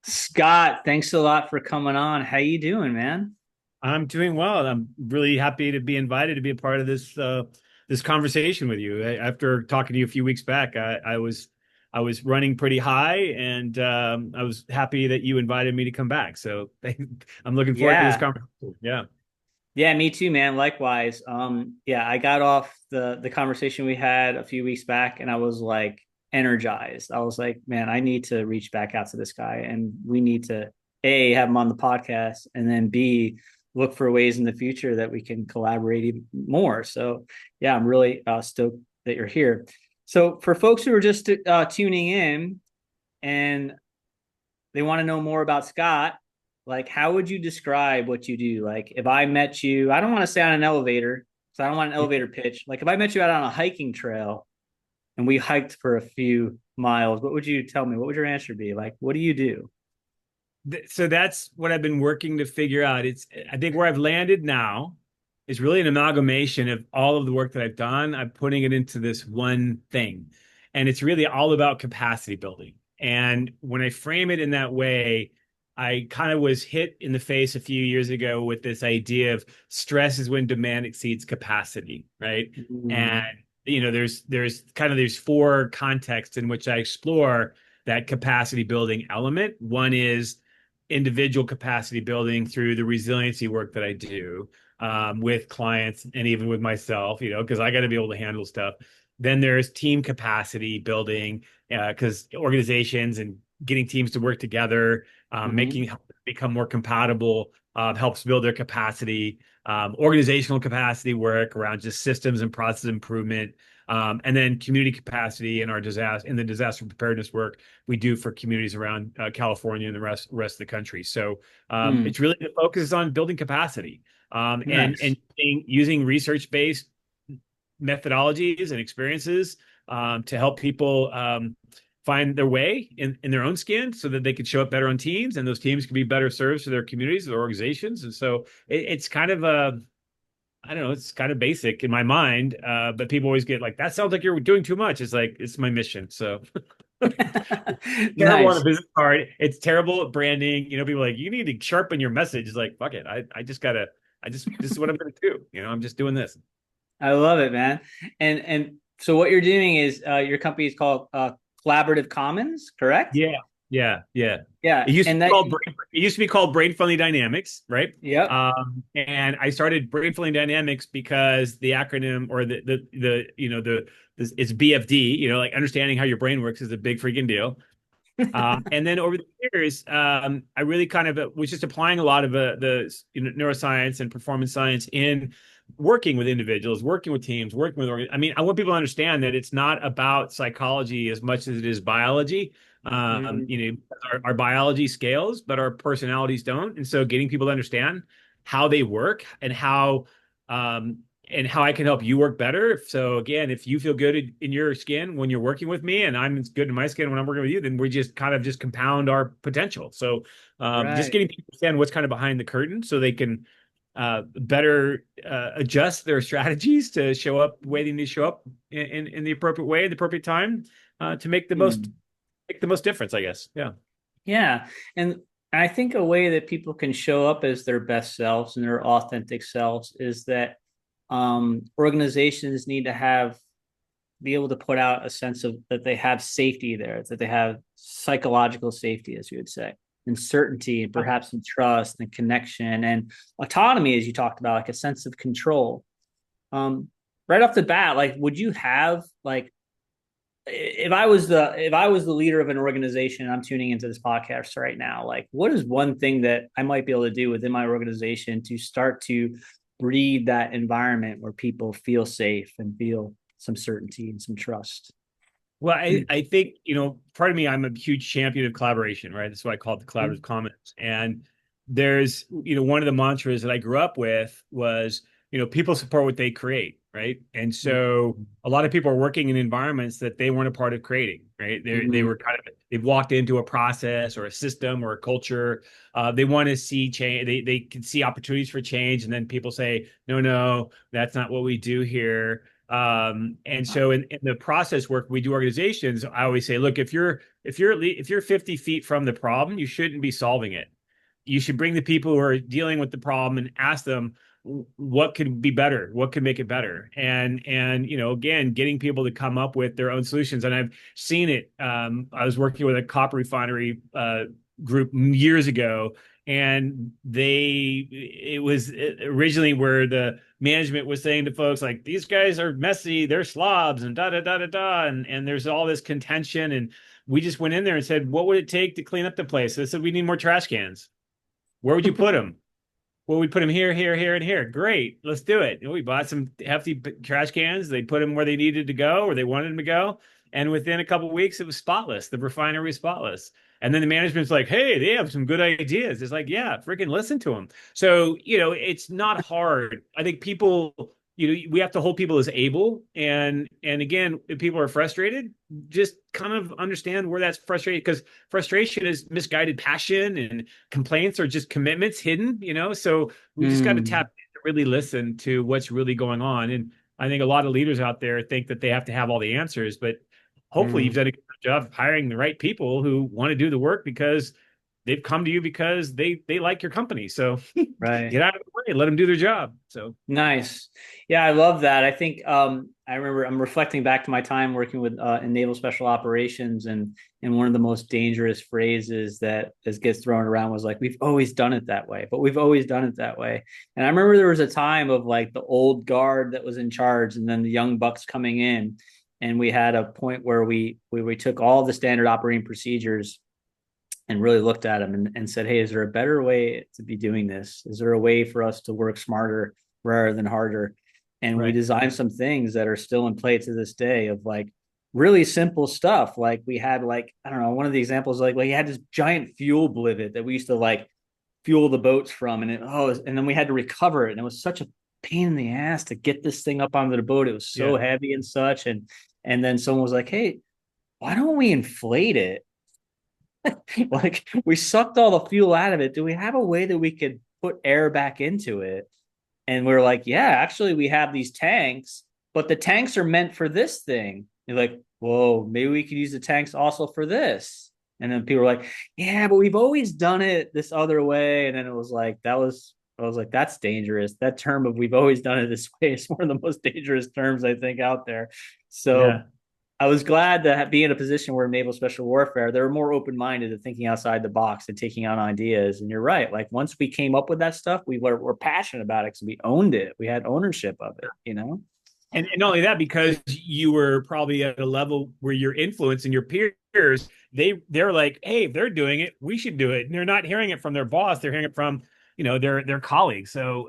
Scott, thanks a lot for coming on. How you doing, man? I'm doing well. I'm really happy to be invited to be a part of this conversation with you. After talking to you a few weeks back, I was running pretty high, and I was happy that you invited me to come back. So I'm looking forward to this Yeah. conversation. Yeah. Yeah, me too, man. Likewise. Yeah, I got off the conversation we had a few weeks back and I was like energized. I was like, man, I need to reach back out to this guy and we need to A, have him on the podcast, and then B, look for ways in the future that we can collaborate even more. So yeah, I'm really stoked that you're here. So for folks who are just tuning in and they want to know more about Scott, like how would you describe what you do? Like if I met you, I don't want to say on an elevator, so I don't want an elevator pitch. Like if I met you out on a hiking trail and we hiked for a few miles, what would you tell me? What would your answer be? Like, what do you do? So that's what I've been working to figure out. I think where I've landed now is really an amalgamation of all of the work that I've done. I'm putting it into this one thing. And it's really all about capacity building. And when I frame it in that way, I kind of was hit in the face a few years ago with this idea of stress is when demand exceeds capacity, right? And Mm, there's four contexts in which I explore that capacity building element. One is individual capacity building through the resiliency work that I do with clients and even with myself, because I got to be able to handle stuff. Then there's team capacity building because organizations and getting teams to work together, mm-hmm, making become more compatible, helps build their capacity. Organizational capacity work around just systems and process improvement, and then community capacity in the disaster preparedness work we do for communities around California and the rest of the country. So mm, it's really the focus is on building capacity, and nice. using research-based methodologies and experiences to help people find their way in their own skin so that they can show up better on teams and those teams can be better served to their communities, their organizations. And so it's kind of a I don't know, it's kind of basic in my mind, but people always get like, that sounds like you're doing too much. It's like, it's my mission. So terrible on a Nice. business card. It's terrible at branding. People are like, you need to sharpen your message. It's like, fuck it. I just gotta, this is what I'm gonna do. I'm just doing this. I love it, man. And so what you're doing is your company is called Collaborative Commons, correct? Yeah, yeah, yeah. Yeah, and that It used to be called brain friendly dynamics, right? yep. And I started brain friendly dynamics because the acronym or it's BFD, like understanding how your brain works is a big freaking deal. And then over the years, I really kind of was just applying a lot of neuroscience and performance science in working with individuals, working with teams, working with I mean, I want people to understand that it's not about psychology as much as it is biology. Mhm. Our biology scales, but our personalities don't. And so getting people to understand how they work um, and how I can help you work better. So again, if you feel good in your skin when you're working with me, and I'm good in my skin when I'm working with you, then we just kind of just compound our potential. So just Right. getting people to understand what's kind of behind the curtain, so they can better adjust their strategies to show up the way they need to show up in the appropriate way, at the appropriate time, to Hmm. make the most difference, I guess. Yeah. Yeah. And I think a way that people can show up as their best selves and their authentic selves is that organizations need to have be able to put out a sense of that they have safety there, that they have psychological safety, as you would say, and certainty, and perhaps some trust and connection and autonomy, as you talked about, like a sense of control. Um, right off the bat, like, would you have like if I was the leader of an organization and I'm tuning into this podcast right now, like what is one thing that I might be able to do within my organization to start to breed that environment where people feel safe and feel some certainty and some trust? Well, I think, part of me, I'm a huge champion of collaboration, right? That's what I call it, the collaborative commons. And there's, one of the mantras that I grew up with was, people support what they create, right? And so a lot of people are working in environments that they weren't a part of creating, right? They Mm-hmm. were they've walked into a process or a system or a culture. They want to see change. They can see opportunities for change. And then people say, no, that's not what we do here. And so in the process work we do organizations, I always say, look, if you're 50 feet from the problem, you shouldn't be solving it. You should bring the people who are dealing with the problem and ask them what could be better, what could make it better, and again, getting people to come up with their own solutions. And I've seen it. I was working with a copper refinery group years ago, and it was originally where the management was saying to folks like, these guys are messy, they're slobs, and da da da da da, and there's all this contention. And we just went in there and said, what would it take to clean up the place? They said, we need more trash cans. Where would you put them? Well, we put them here, here, here, and here. Great, let's do it. We bought some hefty trash cans. They put them where they needed to go, or they wanted them to go. And within a couple of weeks, it was spotless. The refinery was spotless. And then the management's like, hey, they have some good ideas. It's like, yeah, freaking listen to them. So, it's not hard. I think people, we have to hold people as able. And again, if people are frustrated, just kind of understand where that's frustrated, because frustration is misguided passion and complaints are just commitments hidden. So we just got to Mm, tap in to really listen to what's really going on. And I think a lot of leaders out there think that they have to have all the answers, but hopefully you've mm, done a good job of hiring the right people who want to do the work because they've come to you because they like your company. So right. get out of the way, let them do their job. So Nice. Yeah, I love that. I think I remember I'm reflecting back to my time working with in naval special operations, and one of the most dangerous phrases that gets thrown around was like, we've always done it that way, but we've always done it that way. And I remember there was a time of like the old guard that was in charge and then the young bucks coming in, and we had a point where we took all the standard operating procedures and really looked at them and said, hey, is there a better way to be doing this? Is there a way for us to work smarter rather than harder? And we right. designed some things that are still in play to this day of like really simple stuff. Like we had like, I don't know, one of the examples, like you had this giant fuel blivet that we used to like fuel the boats from. And then we had to recover it. And it was such a pain in the ass to get this thing up onto the boat. It was so Yeah. heavy and such. And then someone was like, hey, why don't we inflate it? Like we sucked all the fuel out of it. Do we have a way that we could put air back into it? And we're like, yeah, actually, we have these tanks, but the tanks are meant for this thing. You're like, whoa, maybe we could use the tanks also for this. And then people were like, yeah, but we've always done it this other way. And then it was like, I was like, that's dangerous. That term of we've always done it this way is one of the most dangerous terms I think out there. So Yeah. I was glad to be in a position where naval special warfare, they were more open-minded to thinking outside the box and taking on ideas. And you're right. Like once we came up with that stuff, we're passionate about it because we owned it. We had ownership of it. And not only that, because you were probably at a level where your influence and your peers, they're like, hey, if they're doing it, we should do it. And they're not hearing it from their boss, they're hearing it from, their colleagues. So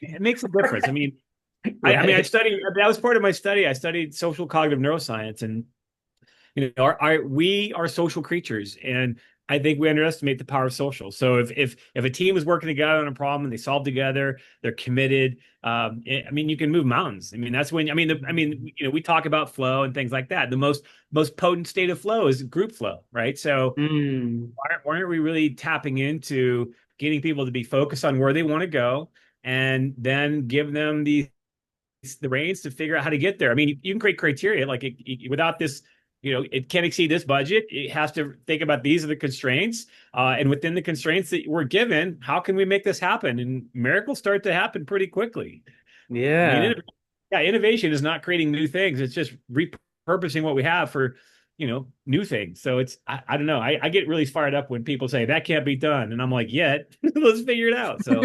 it makes a difference. I mean, I Right. studied, that was part of my study. I studied social cognitive neuroscience, and we are social creatures, and I think we underestimate the power of social. So if a team is working together on a problem and they solve together, they're committed. I mean, you can move mountains. I mean, that's when we talk about flow and things like that. The most potent state of flow is group flow, right? So Mm, why aren't we really tapping into getting people to be focused on where they want to go, and then give them the reins to figure out how to get there. I mean, you can create criteria like without this, it can't exceed this budget. It has to think about these are the constraints, and within the constraints that we're given, how can we make this happen? And miracles start to happen pretty quickly. I mean, yeah. innovation is not creating new things; it's just repurposing what we have for new things. So I don't know. I get really fired up when people say that can't be done, and I'm like, yet let's figure it out. So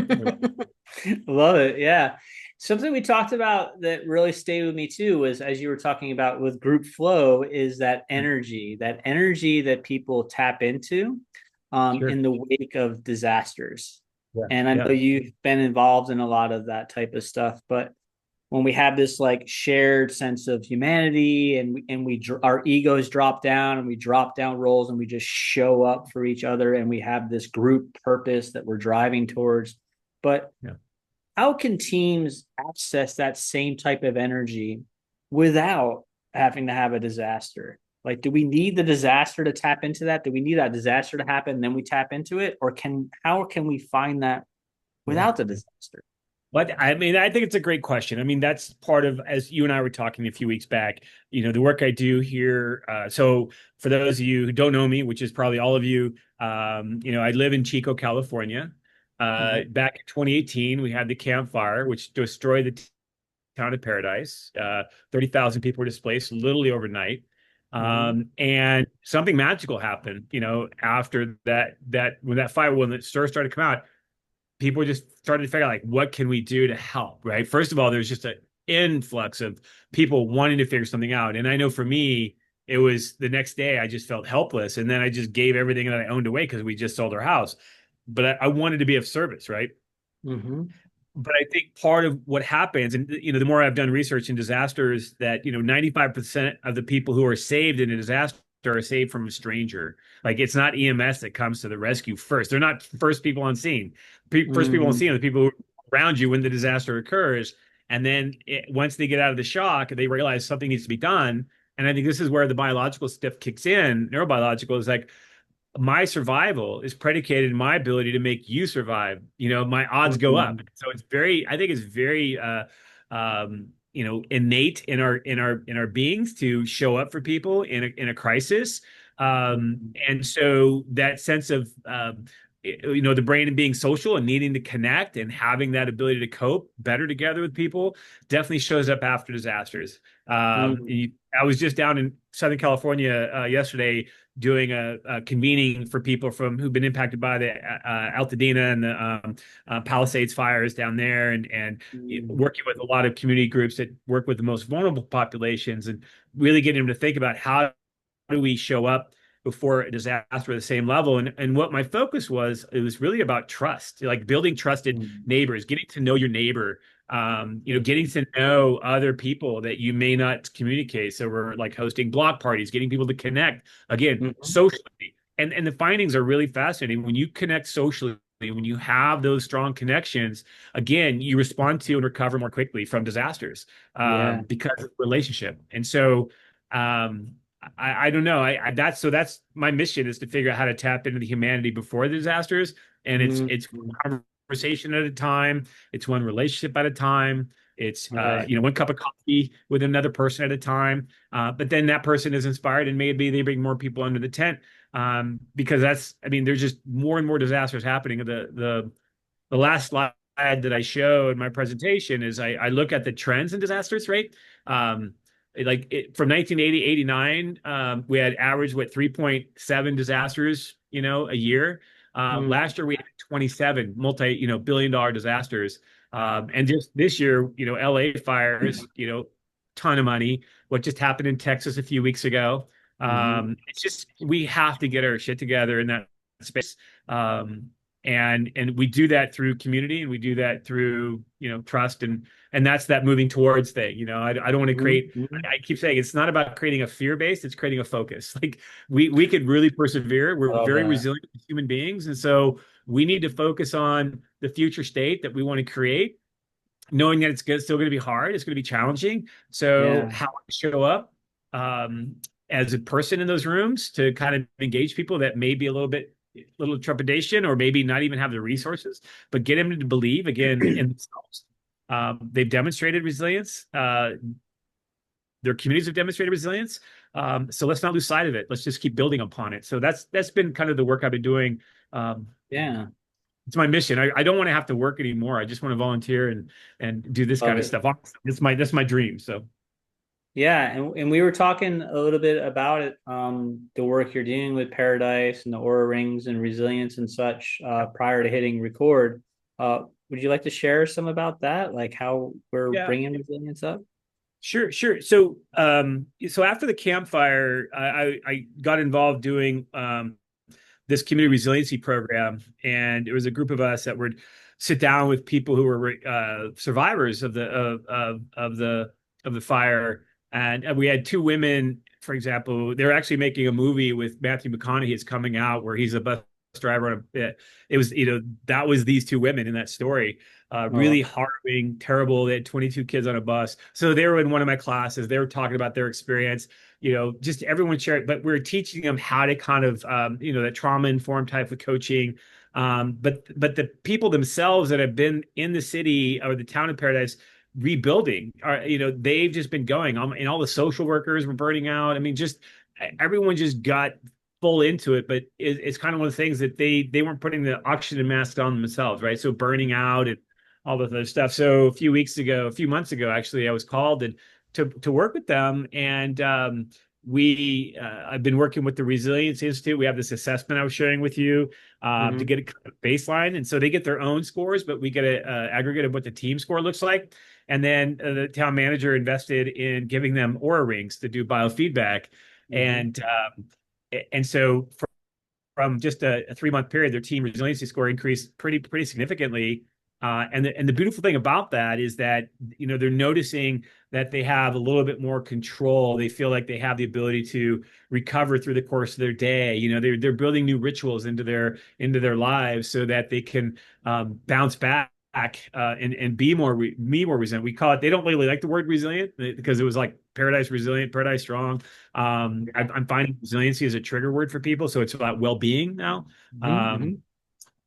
Love it. Yeah. Something we talked about that really stayed with me too was as you were talking about with group flow is that energy that people tap into sure, in the wake of disasters. yeah, And I yeah, know you've been involved in a lot of that type of stuff, but when we have this like shared sense of humanity and our egos drop down and we drop down roles and we just show up for each other and we have this group purpose that we're driving towards. But yeah. how can teams access that same type of energy without having to have a disaster? Like, do we need the disaster to tap into that? Do we need that disaster to happen and then we tap into it? Or how can we find that Yeah. without the disaster? But I mean, I think it's a great question. I mean, that's part of, as you and I were talking a few weeks back, the work I do here. So for those of you who don't know me, which is probably all of you, I live in Chico, California. Mhm. Back in 2018, we had the Camp Fire, which destroyed the town of Paradise. 30,000 people were displaced literally overnight. Mhm. And something magical happened, after when that fire, when the stir started to come out, people just started to figure out like, what can we do to help, right? First of all, there's just an influx of people wanting to figure something out. And I know for me, it was the next day I just felt helpless. And then I just gave everything that I owned away because we just sold our house. But I wanted to be of service, right? Mhm. But I think part of what happens, and the more I've done research in disasters, that 95% of the people who are saved in a disaster are saved from a stranger. Like it's not EMS that comes to the rescue first. They're not first people on scene. First people on Mhm. scene are the people around you when the disaster occurs. And then once they get out of the shock, they realize something needs to be done. And I think this is where the biological stuff kicks in. Neurobiological is like, my survival is predicated in my ability to make you survive. My odds go up. Mhm. So I think it's very innate in our beings to show up for people in a crisis. Mhm. And so that sense of the brain and being social and needing to connect and having that ability to cope better together with people definitely shows up after disasters. Mhm. I was just down in Southern California yesterday doing a convening for people who've been impacted by the Altadena and the Palisades fires down there, and Mhm. working with a lot of community groups that work with the most vulnerable populations, and really getting them to think about how do we show up before a disaster at the same level. And what my focus was, it was really about trust, like building trusted Mhm. neighbors, getting to know your neighbor, getting to know other people that you may not communicate. So we're like hosting block parties, getting people to connect again Mhm. socially. And the findings are really fascinating. When you connect socially, when you have those strong connections, again, you respond to and recover more quickly from disasters Yeah. because of relationship. And so um, I don't know. That's my mission, is to figure out how to tap into the humanity before the disasters. And it's Mhm. one conversation at a time. It's one relationship at a time. It's Right. one cup of coffee with another person at a time. But then that person is inspired, and maybe they bring more people under the tent. Because there's just more and more disasters happening. The last slide that I show in my presentation is I look at the trends in disasters, right? Um, from 1980, 89, we had average, 3.7 disasters, a year. Mhm. Last year we had 27 billion dollar disasters. And just this year, LA fires, ton of money. What just happened in Texas a few weeks ago. Mhm. It's just, we have to get our shit together in that space. Um, and we do that through community, and we do that through trust, and that's that moving towards thing. I don't want to Mhm. create, Mhm. I keep saying it's not about creating a fear base, it's creating a focus. Like we could really persevere. We're Love very that. resilient human beings, and so we need to focus on the future state that we want to create, knowing that still going to be hard, it's going to be challenging. So Yeah. how I show up um, as a person in those rooms to kind of engage people that may be little trepidation, or maybe not even have the resources, but get them to believe again in themselves. They've demonstrated resilience. Their communities have demonstrated resilience. So let's not lose sight of it. Let's just keep building upon it. So that's been kind of the work I've been doing. Um, Yeah. it's my mission. I don't want to have to work anymore. I just want to volunteer and do this Love kind of it. stuff. That's my dream. So Yeah, and we were talking a little bit about it, the work you're doing with Paradise and the Aura Rings and resilience and such, prior to hitting record. Would you like to share some about that, like how we're yeah, bringing resilience up? sure. So after the campfire, I got involved doing this community resiliency program, and it was a group of us that would sit down with people who were survivors of the fire, and we had two women, for example. They're actually making a movie with Matthew McConaughey. It's coming out, where he's a bus driver on a, it was, that was these two women in that story. Oh. Really harrowing, terrible. They had 22 kids on a bus. So they were in one of my classes. They were talking about their experience, just everyone shared, but we're teaching them how to kind of, that trauma informed type of coaching. But the people themselves that have been in the city or the town of Paradise rebuilding are, they've just been going, and all the social workers were burning out. I mean, just everyone just got full into it, but it's kind of one of the things that they weren't putting the oxygen mask on themselves, right? So burning out and all this other stuff. So a few months ago, actually, I was called and to work with them, and I've been working with the Resilience Institute. We have this assessment I was sharing with you to Hmm. get a kind of baseline, and so they get their own scores, but we get an aggregate of what the team score looks like. And then the town manager invested in giving them Aura rings to do biofeedback, Hmm. and so from just a 3 month period, their team resiliency score increased pretty significantly. And the beautiful thing about that is that they're noticing that they have a little bit more control. They feel like they have the ability to recover through the course of their day. They're building new rituals into their lives so that they can bounce back and be more resilient. We call it. They don't really like the word resilient because it was like Paradise Resilient, Paradise Strong. I'm finding resiliency as a trigger word for people, so it's about well-being now. Um, Hmm.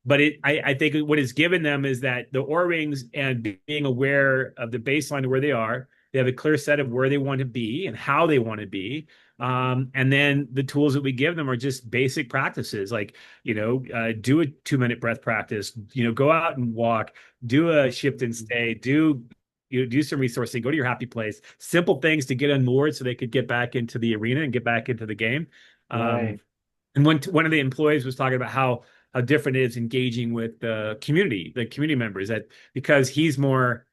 but I think what it's given them is that the Aura rings and being aware of the baseline of where they are, they have a clear set of where they want to be and how they want to be. And then the tools that we give them are just basic practices, like do a 2 minute breath practice, go out and walk, do a shift and stay, do some resourcing, go to your happy place, simple things to get unmoored so they could get back into the arena and get back into the game. Um, Right. and one of the employees was talking about how different it is engaging with the community members, that because he's more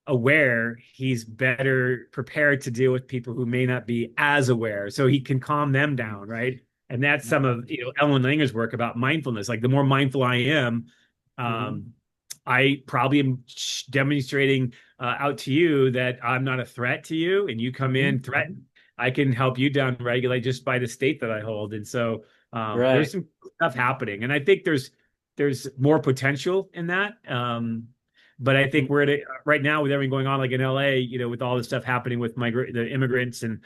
aware, he's better prepared to deal with people who may not be as aware. So he can calm them down, right? And that's some of Ellen Langer's work about mindfulness. Like the more mindful I am, Hmm. um, I probably am demonstrating out to you that I'm not a threat to you, and you come in Hmm. threatened. I can help you down regulate just by the state that I hold. And so there's Right. some stuff happening, and I think there's more potential in that. But I think we're at right now with everything going on, like in LA, with all this stuff happening with the immigrants, and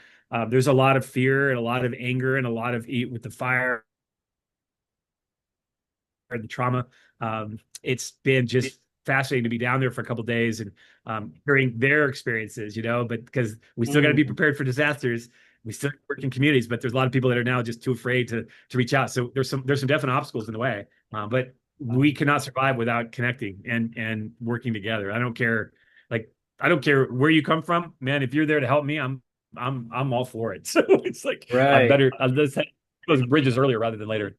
there's a lot of fear and a lot of anger and a lot of with the fire or the trauma. It's been just fascinating to be down there for a couple of days and hearing their experiences, but because we still got to be Mm. prepared for disasters. We still work in communities, but there's a lot of people that are now just too afraid to reach out. So there's some definite obstacles in the way, but we cannot survive without connecting and working together. Like I don't care where you come from, man. If you're there to help me, I'm all for it. So it's like Right. let's have those bridges earlier rather than later.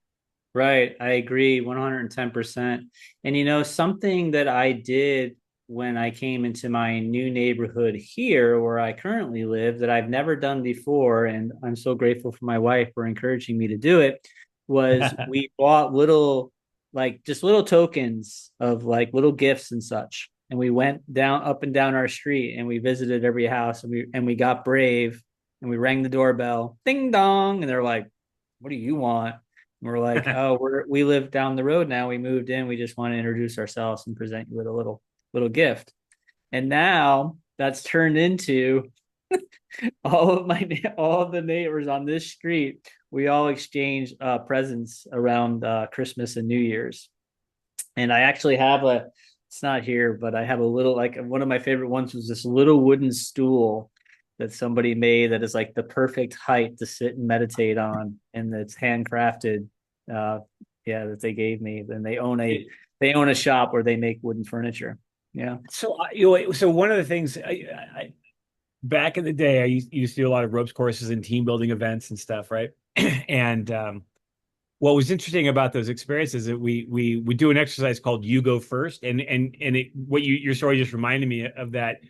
Right. I agree 110%. And something that I did when I came into my new neighborhood here where I currently live that I've never done before, and I'm so grateful for my wife for encouraging me to do it, was we bought like just little tokens of like little gifts and such. And we went down up and down our street and we visited every house and we got brave and we rang the doorbell, ding dong, and they're like, "What do you want?" We're like, "Oh, we live down the road now. We moved in. We just want to introduce ourselves and present you with a little gift." And now that's turned into all of the neighbors on this street. We all exchange presents around Christmas and New Year's. And I actually have it's not here, but I have a little, like one of my favorite ones was this little wooden stool that somebody made that is like the perfect height to sit and meditate on, and it's handcrafted. Uh, yeah, that they gave me. Then they own a shop where they make wooden furniture. Yeah. So one of the things back in the day, I used to do a lot of ropes courses and team building events and stuff, right? And what was interesting about those experiences is that we do an exercise called "You Go First," what your story just reminded me of that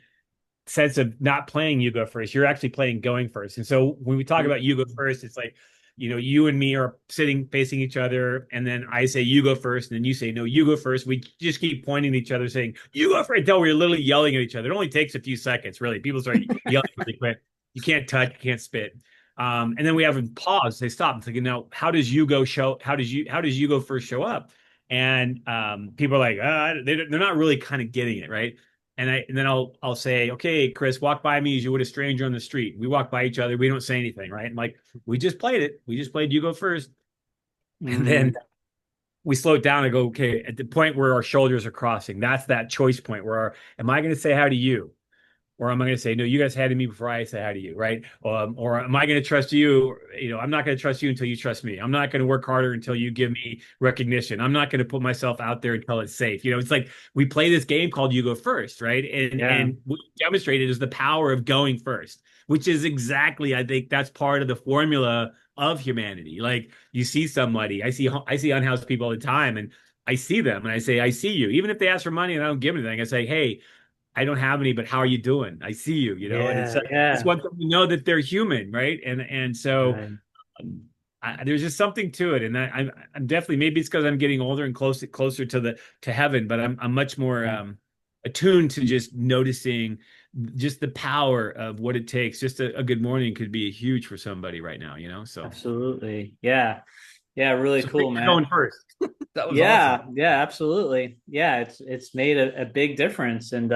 sense of not playing "You Go First." You're actually playing going first. And so when we talk about "You Go First," it's like you and me are sitting facing each other, and then I say "You go first," and then you say "No, you go first." We just keep pointing at each other, saying "You go first," until we're literally yelling at each other. It only takes a few seconds, really. People start yelling really quick. You can't touch, you can't spit. And then we have them pause. They stop and think, now, how does you go first show up? And people are like, they're not really kind of getting it, right? And then I'll say, okay, Chris, walk by me as you would a stranger on the street. We walk by each other, we don't say anything, right? I'm like, we just played it. We just played you go first. And then Mm, we slow it down and go, okay, at the point where our shoulders are crossing, that's that choice point where am I going to say hi to you? Or am I going to say, no, you guys had to me before I say hi to you, right? Or am I going to trust you? I'm not going to trust you until you trust me. I'm not going to work harder until you give me recognition. I'm not going to put myself out there until it's safe. It's like we play this game called You Go First, right? And yeah, and what we demonstrated is the power of going first, which is exactly, I think that's part of the formula of humanity. Like you see somebody, I see unhoused people all the time, and I see them and I say, I see you. Even if they ask for money and I don't give anything, I say, hey, I don't have any, but how are you doing? I see you, and yeah, it's yeah. one thing to know that they're human, right? And so Right. um, there's just something to it, and I'm definitely, maybe it's because I'm getting older and closer to heaven, but I'm much more Yeah, attuned to just noticing just the power of what it takes. Just a good morning could be huge for somebody right now, So absolutely. Yeah. Yeah, really so thanks cool, for going man. first. That was awesome. Yeah, yeah, absolutely. Yeah, it's made a big difference. And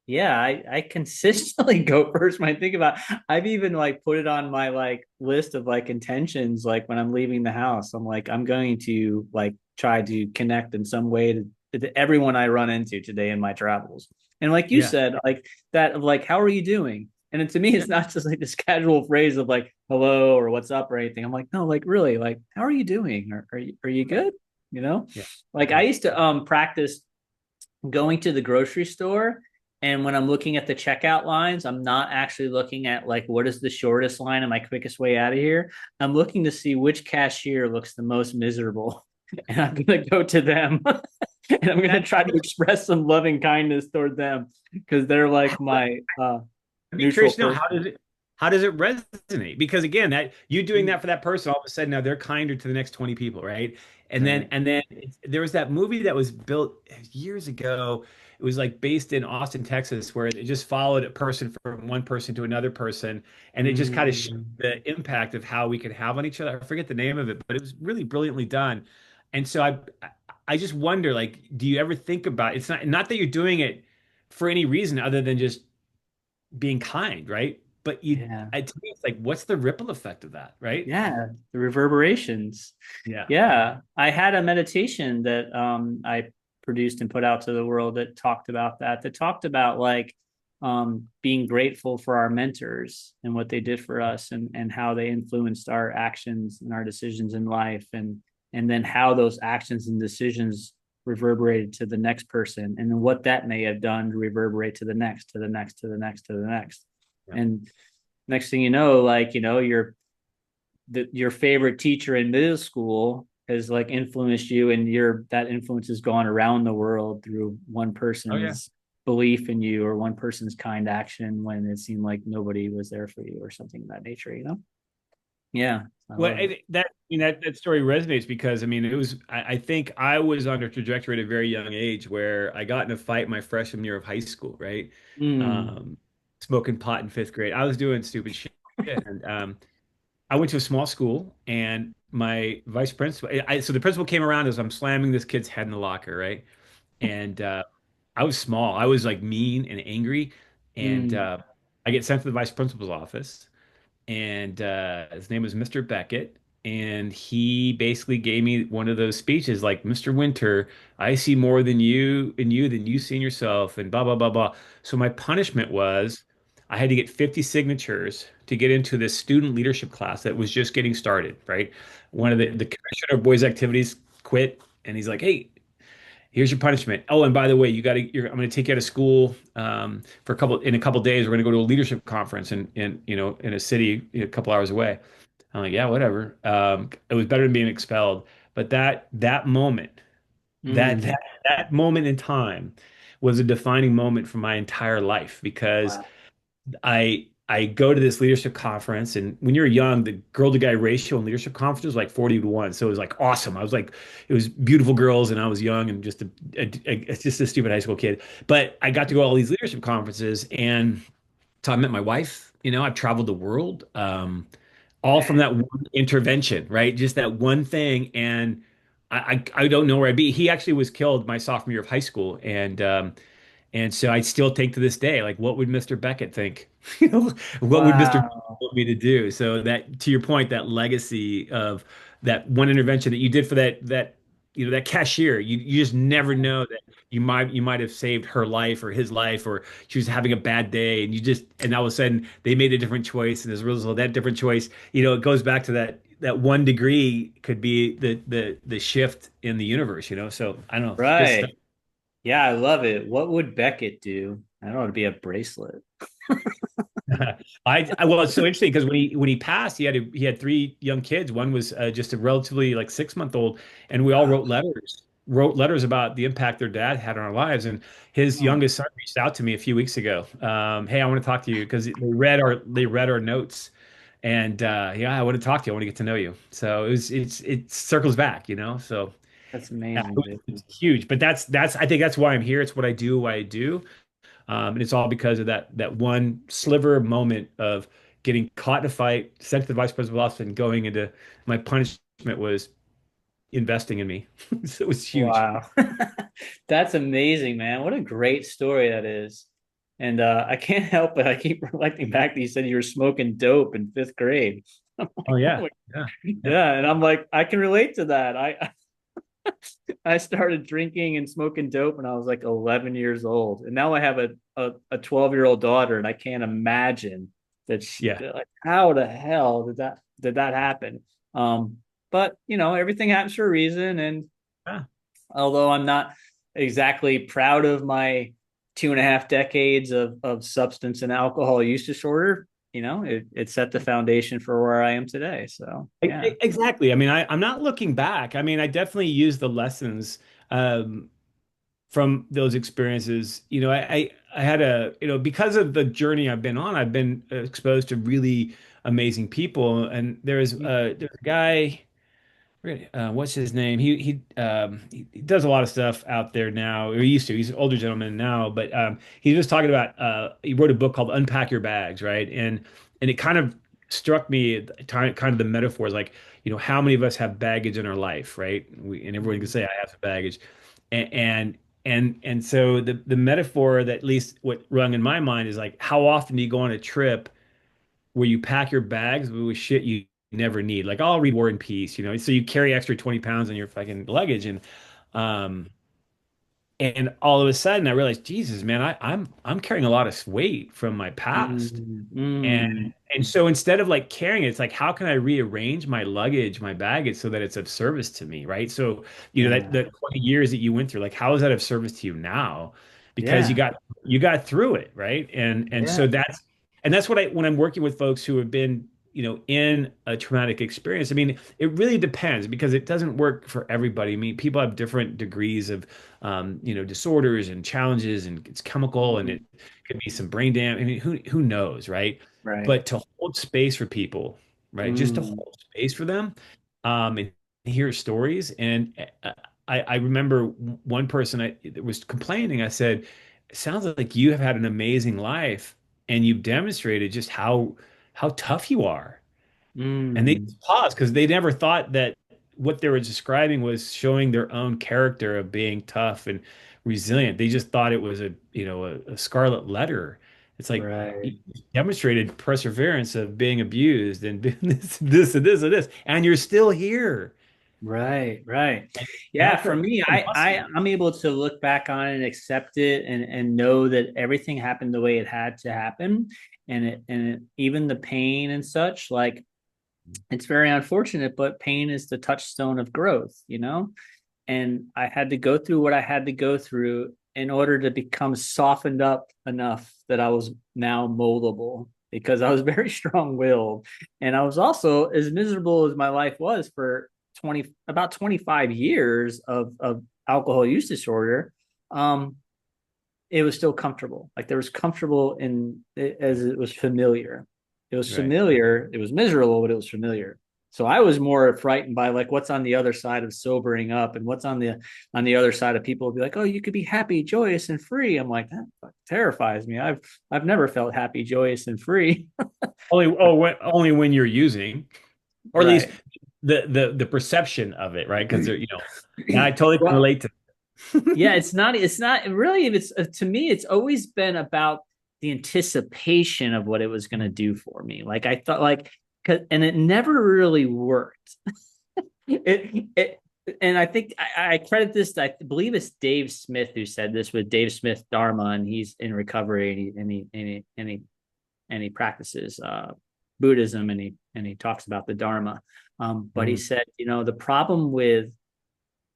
yeah, I consistently go first when I think about I've even like put it on my like list of like intentions like when I'm leaving the house. I'm like I'm going to like try to connect in some way to everyone I run into today in my travels. And like you Yeah. said, like that of like how are you doing? And then to me, Yeah. it's not just like this casual phrase of like hello or what's up or anything. I'm like, no, like really, like how are you doing? Are you Yeah. good? You know, Yeah. like I Yeah. used to practice going to the grocery store, and when I'm looking at the checkout lines, I'm not actually looking at like what is the shortest line and my quickest way out of here. I'm looking to see which cashier looks the most miserable, and I'm gonna go to them, and I'm gonna That, try to express some loving kindness toward them because they're like my I'd be neutral curious to know person. how does it resonate? Because again, that you doing Mm, that for that person, all of a sudden now they're kinder to the next 20 people, right? And then right. there was that movie that was built years ago. It was like based in Austin, Texas, where it just followed a person from one person to another person, and it just kind of showed Mm, the impact of how we could have on each other. I forget the name of it, but it was really brilliantly done. And so I just wonder, like, do you ever think about it's not that you're doing it for any reason other than just being kind, right? But yeah. to me, it's like, what's the ripple effect of that, right? Yeah, the reverberations. Yeah. Yeah, I had a meditation that I produced and put out to the world that talked about that. That talked about like being grateful for our mentors and what they did for us, and how they influenced our actions and our decisions in life, and then how those actions and decisions reverberated to the next person, and then what that may have done to reverberate to the next, to the next, to the next, to the next, Yeah. and next thing you know, like your favorite teacher in middle school has like influenced you, and that influence has gone around the world through one Oh yeah. person's belief in you or one person's kind action when it seemed like nobody was there for you or something of that nature. Yeah, I Well, love it. that story resonates because it was I think I was on a trajectory at a very young age where I got in a fight my freshman year of high school, right? Mm, Um, Smoking pot in fifth grade. I was doing stupid shit, and I went to a small school, and my vice principal. So the principal came around as I'm slamming this kid's head in the locker, right? And I was small. I was like mean and angry, and mm, I get sent to the vice principal's office, and his name was Mr. Beckett, and he basically gave me one of those speeches like, "Mr. Winter, I see more than you in you than you see in yourself," and blah blah blah blah. So my punishment was I had to get 50 signatures to get into this student leadership class that was just getting started, right? One of mm, the commissioner of boys activities quit, and he's like, "Hey, here's your punishment. Oh, and by the way, I'm going to take you out of school for in a couple days. We're going to go to a leadership conference in a city a couple hours away." I'm like, yeah, whatever. It was better than being expelled. But that moment, that mm. that that moment in time was a defining moment for my entire life because Wow. I go to this leadership conference, and when you're young, the girl to guy ratio in leadership conferences was like 40 to 1. So it was like awesome. I was like, it was beautiful girls, and I was young and just a stupid high school kid. But I got to go to all these leadership conferences, and so I met my wife. I've traveled the world. all from that one intervention, right? Just that one thing. And I don't know where I'd be. He actually was killed my sophomore year of high school. And so I still think to this day, like, what would Mr. Beckett think? You know, what would Mr. Beckett Wow. want me to do? So that, to your point, that legacy of that one intervention that you did for that cashier, you just never know that you might have saved her life or his life, or she was having a bad day, and all of a sudden they made a different choice, and as a result of that different choice, it goes back to that 1 degree could be the shift in the universe, So I don't know, good stuff. Right. Yeah, I love it. What would Beckett do? I don't know, it'd be a bracelet. Well, it's so interesting because when he passed, he had three young kids. One was just a relatively like 6 month old, and we all Wow. wrote letters about the impact their dad had on our lives. And his Oh, youngest son reached out to me a few weeks ago. Hey, I want to talk to you because they read our notes, and yeah, I want to talk to you. I want to get to know you. So it circles back. So that's yeah, amazing, dude. it's huge. But that's I think that's why I'm here. It's what I do, why I do. And it's all because of that one sliver moment of getting caught in a fight, sent to the vice president's office, and going into my punishment was investing in me. So it was huge. Wow. That's amazing, man. What a great story that is. And I can't help but I keep reflecting back that you said you were smoking dope in fifth grade. I'm Oh like, oh yeah, my, yeah, yeah. yeah. And I'm like, I can relate to that. I started drinking and smoking dope when I was like 11 years old. And now I have a 12-year-old daughter, and I can't imagine Yeah. like, how the hell did that happen? Um, but everything happens for a reason. And Ah, although I'm not exactly proud of my 2.5 decades of substance and alcohol use disorder, it set the foundation for where I am today. So yeah. Exactly. I mean, I'm not looking back. I mean, I definitely use the lessons um, from those experiences. I had because of the journey I've been on, I've been exposed to really amazing people. And there's a guy. What's his name? He does a lot of stuff out there now. Or he used to. He's an older gentleman now, but he was talking about. He wrote a book called "Unpack Your Bags," right? And it kind of struck me at the time, kind of the metaphors, like how many of us have baggage in our life, right? And everyone can say, "I have some baggage," and so the metaphor that at least what rung in my mind is like, how often do you go on a trip where you pack your bags with shit you never need. Like I'll read War and Peace. So you carry extra 20 pounds on your fucking luggage. Um, and all of a sudden I realized, Jesus, man, I'm carrying a lot of weight from my past. Mm, And mm, and so instead of like carrying it, it's like, how can I rearrange my luggage, my baggage so that it's of service to me, right? So, that yeah. the 20 years that you went through, like how is that of service to you now? Because you Yeah. got you got through it, right? And Yeah. so that's what when I'm working with folks who have been, in a traumatic experience. I mean, it really depends because it doesn't work for everybody. I mean, people have different degrees of disorders and challenges, and it's chemical, and Mhm. it could be some brain damage. I mean, who knows, right? Right. But to hold space for people, right? Just to Mm, hold space for them, and hear stories. And I remember one person that was complaining. I said, "It sounds like you have had an amazing life, and you've demonstrated just how tough you are." And they mm, just paused because they never thought that what they were describing was showing their own character of being tough and resilient. They just thought it was a scarlet letter. It's like you right. demonstrated perseverance of being abused and this and this and this, and you're still here. Right, right. And Yeah, that's for a me, muscle. I'm able to look back on it and accept it, and know that everything happened the way it had to happen, even the pain and such, like, it's very unfortunate, but pain is the touchstone of growth. And I had to go through what I had to go through in order to become softened up enough that I was now moldable, because I was very strong-willed, and I was also, as miserable as my life was for 25 years of alcohol use disorder. um it was still comfortable. Like, there was comfortable in it, as it was familiar. It was Right. familiar. It was miserable, but it was familiar. So I was more frightened by like what's on the other side of sobering up and what's on the other side of people will be like, oh, you could be happy, joyous, and free. I'm like, that terrifies me. I've never felt happy, joyous, and free. Only when you're using, or at least Right. the perception of it, right? Because and I totally can Well, relate to. yeah, it's not really, it's to me, it's always been about the anticipation of what it was going to do for me. Like I thought like, and it never really worked. it and I think I credit this. I believe it's Dave Smith who said this with Dave Smith Dharma, and he's in recovery, and he practices Buddhism, and he talks about the Dharma. But he Mhm. said, the problem with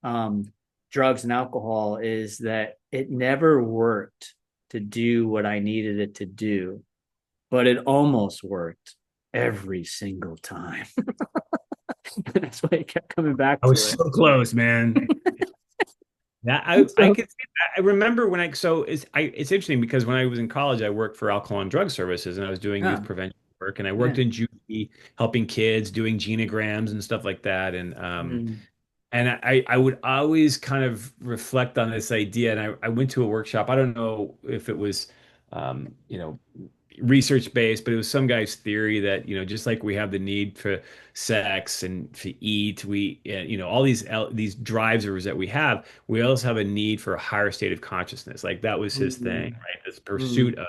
um, drugs and alcohol is that it never worked to do what I needed it to do, but it almost worked every single time. That's why he kept coming back I to was it. so close, man. Yeah, I So could I remember when I so it's interesting because when I was in college, I worked for alcohol and drug services and I was doing youth yeah, prevention work and I worked yeah. in juvie helping kids doing genograms and stuff like that. Mm, And I would always kind of reflect on this idea. And I went to a workshop. I don't know if it was, you know, research based, but it was some guy's theory that, just like we have the need for sex and to eat, all these drivers that we also have a need for a higher state of consciousness. Like that was his thing, mm, right? This pursuit mm. of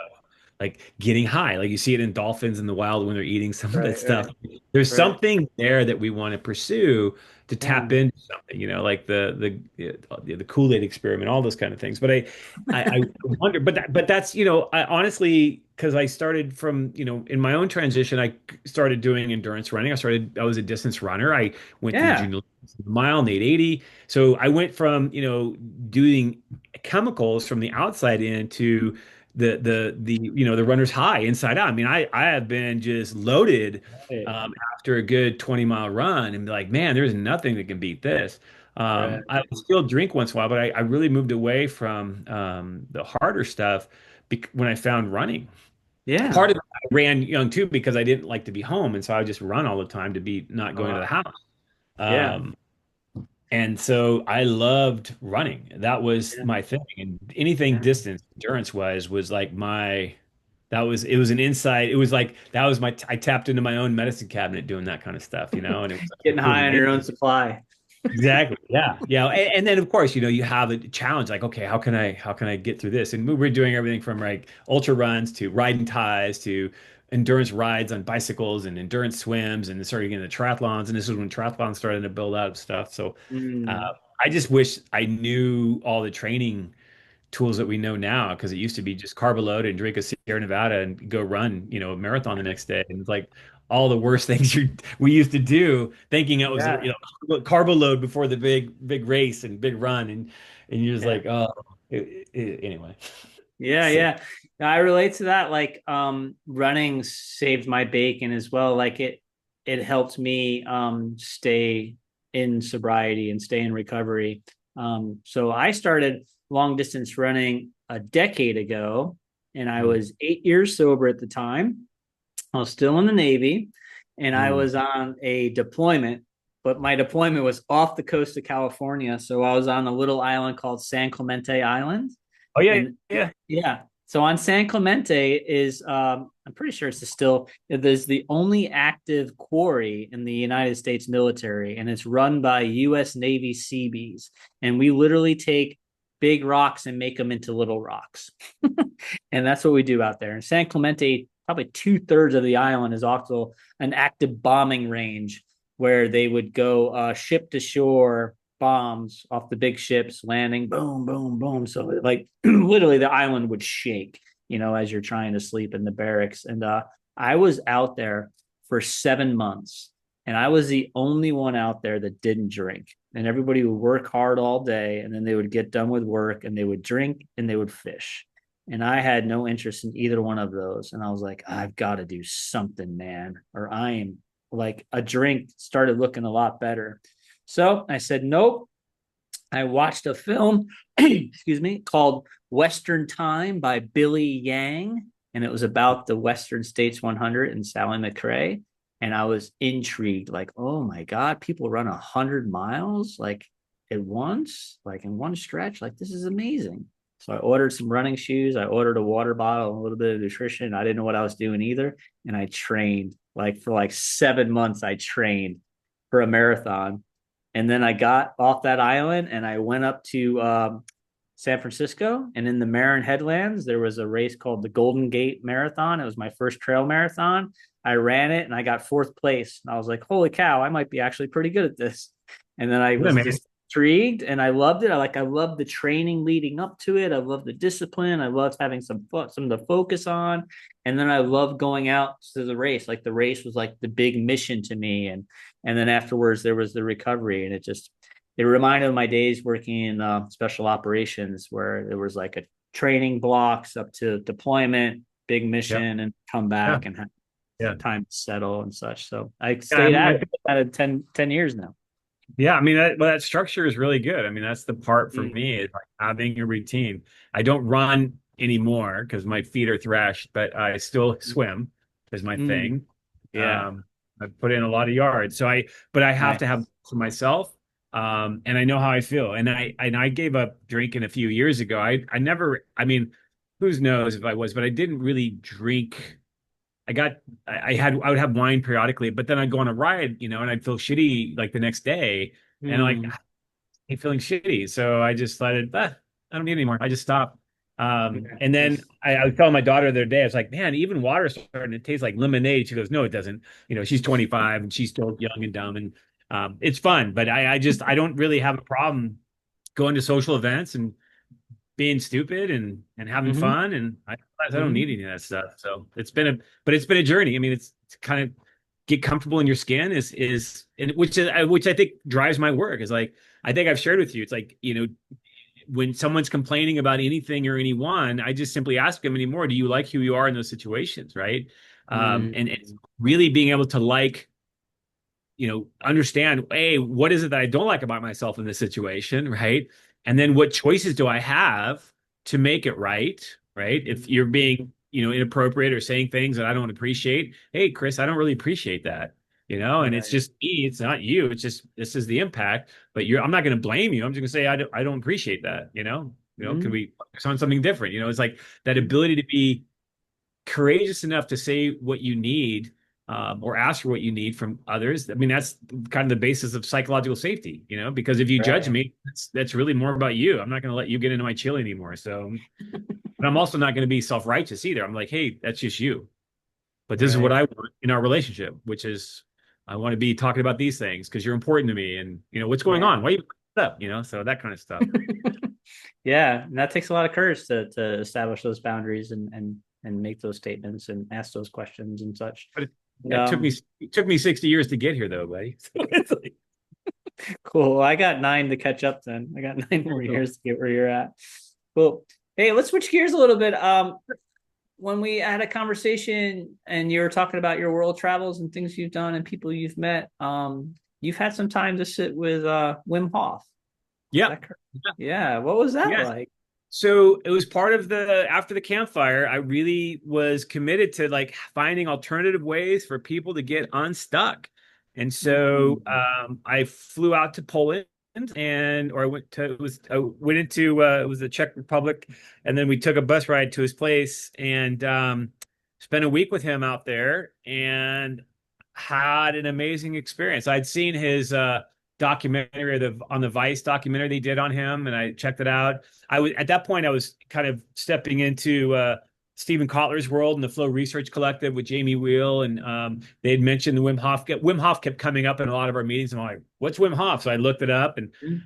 like getting high. Like you see it in dolphins in the wild when they're eating some of that Right, stuff. right, There's right. something there that we want to pursue to Yeah. tap into something, like the Kool-Aid experiment, all those kind of things. But I wonder, but that's, I honestly, because I started from, in my own transition, I started doing endurance running. I was a distance runner. I went to the Yeah. junior mile and 880. So I went from, doing chemicals from the outside into the runner's high inside out. I mean, I have been just loaded Right, after a good 20-mile run and be like, man, there's nothing that can beat this. right. I still drink once in a while, but I really moved away from the harder stuff when I found running. Yeah. Part of it, I ran young too because I didn't like to be home, and so I would just run all the time to be not going to the house. Yeah. Um, and so I loved running. That was Yeah. my thing. And anything Yeah. distance, endurance wise, was like it was an insight. It was like, that was I tapped into my own medicine cabinet doing that kind of stuff, and Getting it was high on your own amazing. supply. Exactly. Yeah. Yeah. And then of course, you have a challenge like, okay, how can I get through this? And we were doing everything from like ultra runs to riding ties to endurance rides on bicycles and endurance swims and started getting the triathlons. And this is when triathlons started to build out stuff. So Mm. I just wish I knew all the training tools that we know now because it used to be just carb a load and drink a Sierra Nevada and go run, a marathon the next day. And it's like all the worst things we used to do, thinking it was, Yeah. carb a load before the big race and big run, and you're just Yeah. like, oh, anyway. Yeah, So yeah. I relate to that. Like, running saved my bacon as well. Like it helped me stay in sobriety and stay in recovery. So I started long distance running a decade ago, and I mm, was 8 years sober at the time. I was still in the Navy, and I mm. was on a deployment, but my deployment was off the coast of California. So I was on a little island called San Clemente Island. Oh yeah, And yeah. yeah, so on San Clemente is I'm pretty sure it's still there's the only active quarry in the United States military, and it's run by U.S. Navy Seabees. And we literally take big rocks and make them into little rocks. And that's what we do out there. And San Clemente, probably 2/3 of the island is also an active bombing range where they would go ship to shore bombs off the big ships landing, boom, boom, boom. So like literally the island would shake, as you're trying to sleep in the barracks. And I was out there for 7 months, and I was the only one out there that didn't drink. And everybody would work hard all day, and then they would get done with work and they would drink and they would fish. And I had no interest in either one of those. And I was like, I've got to do something, man, or I am like a drink started looking a lot better. So I said, nope. I watched a film, excuse me, called Western Time by Billy Yang. And it was about the Western States 100 and Sally McRae. and I was intrigued, like, oh my God, people run 100 miles like at once, like in one stretch. Like, this is amazing. So I ordered some running shoes. I ordered a water bottle, a little bit of nutrition. I didn't know what I was doing either. And I trained like for like 7 months. I trained for a marathon. And then I got off that island and I went up to San Francisco. And in the Marin Headlands, there was a race called the Golden Gate Marathon. It was my first trail marathon. I ran it and I got fourth place. And I was like, holy cow, I might be actually pretty good at this. And then I Yeah, was man. just intrigued and I loved it. I loved the training leading up to it. I loved the discipline. I loved having some to focus on. And then I loved going out to the race. Like the race was like the big mission to me. And then afterwards there was the recovery. And it reminded of my days working in special operations where there was like a training blocks up to deployment, big Yep. mission, and come Yeah. back and have Yeah. time to settle and such. So I Yeah. I stayed mean, at it out of 10 years now. yeah, I mean that structure is really good. I mean, that's the part for Mm, me is like having a routine. I don't run anymore because my feet are thrashed, but I still swim is my mm, thing. yeah. I put in a lot of yards, but I have to have Nice. for myself. And I know how I feel. And I gave up drinking a few years ago. I never. I mean, who knows if I was, but I didn't really drink. I would have wine periodically, but then I'd go on a ride, and I'd feel shitty like the next day, and like Mm, I'm feeling shitty. So I just let it. I don't need it anymore. I just stopped. yeah, And then nice. I was telling my daughter the other day, I was like, man, even water's starting to taste like lemonade. She goes, no, it doesn't. She's 25 and she's still young and dumb, and it's fun. But I don't really have a problem going to social events and being stupid and having Hmm. fun, and I don't need Hmm. any of that stuff. So it's been a journey. I mean, it's kind of get comfortable in your skin is and which I think drives my work is like I think I've shared with you. It's like, when someone's complaining about anything or anyone, I just simply ask them anymore, do you like who you are in those situations, right? And it's Mm, really being able to understand, hey, what is it that I don't like about myself in this situation, right? And then what choices do I have to make it right, right? If you're being, inappropriate or saying things that I don't appreciate, hey, Chris, I don't really appreciate that, and it's right. just me, it's not you, it's just this is the impact. But I'm not going to blame you. I'm just going to say I don't appreciate that, can Mm, we focus on something different? It's like that ability to be courageous enough to say what you need, or ask for what you need from others. I mean, that's kind of the basis of psychological safety, because if you judge right. me, that's really more about you. I'm not going to let you get into my chill anymore. So, but I'm also not going to be self-righteous either. I'm like, hey, that's just you. But this is what Right. I want in our relationship, which is I want to be talking about these things because you're important to me. And, what's going Yeah. on? Why are you up? So that kind of stuff. Yeah. And that takes a lot of courage to establish those boundaries and make those statements and ask those questions and such. But And, it took me 60 years to get here, though, buddy. So it's like, cool. I got 9 to catch up then. I got 9 more years to get where you're at. Cool. Hey, let's switch gears a little bit. When we had a conversation and you were talking about your world travels and things you've done and people you've met, you've had some time to sit with Wim Hof. Is yeah. that correct? Yeah. What was that Yes. like? So it was part of after the campfire, I really was committed to like finding alternative ways for people to get unstuck. And so Mm, I flew out to Poland or I went to, I went into, it was the Czech Republic. And then we took a bus ride to his place and spent a week with him out there and had an amazing experience. I'd seen his, documentary on the Vice documentary they did on him, and I checked it out. I was at that point I was kind of stepping into Stephen Kotler's world and the Flow Research Collective with Jamie Wheel, and they had mentioned the Wim Hof. Wim Hof kept coming up in a lot of our meetings. And I'm like, "What's Wim Hof?" So I looked it up, and mm,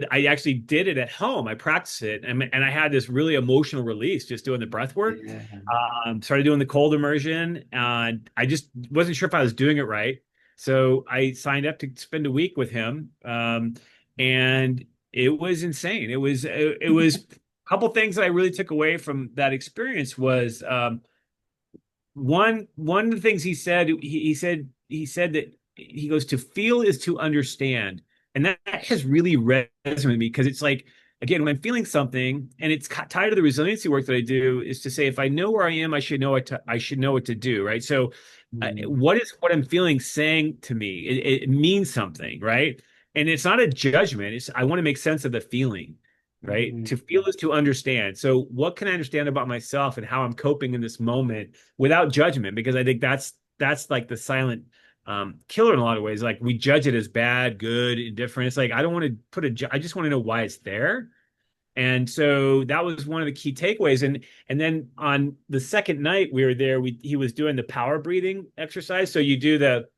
I actually did it at home. I practiced it, and I had this really emotional release just doing the breath work. yeah. Started doing the cold immersion, and I just wasn't sure if I was doing it right. So I signed up to spend a week with him, and it was insane. It was a couple things that I really took away from that experience was one of the things he said that he goes to feel is to understand, and that has really resonated with me because it's like again, when I'm feeling something, and it's tied to the resiliency work that I do, is to say, if I know where I am, I should know what to do, right? So, Mm-hmm. what is what I'm feeling saying to me? It means something, right? And it's not a judgment. It's I want to make sense of the feeling, right? Mm-hmm. To feel is to understand. So, what can I understand about myself and how I'm coping in this moment without judgment? Because I think that's like the silent killer in a lot of ways. Like we judge it as bad, good, indifferent. It's like I don't want to I just want to know why it's there. And so that was one of the key takeaways. And then on the second night we were there, he was doing the power breathing exercise. So you do the,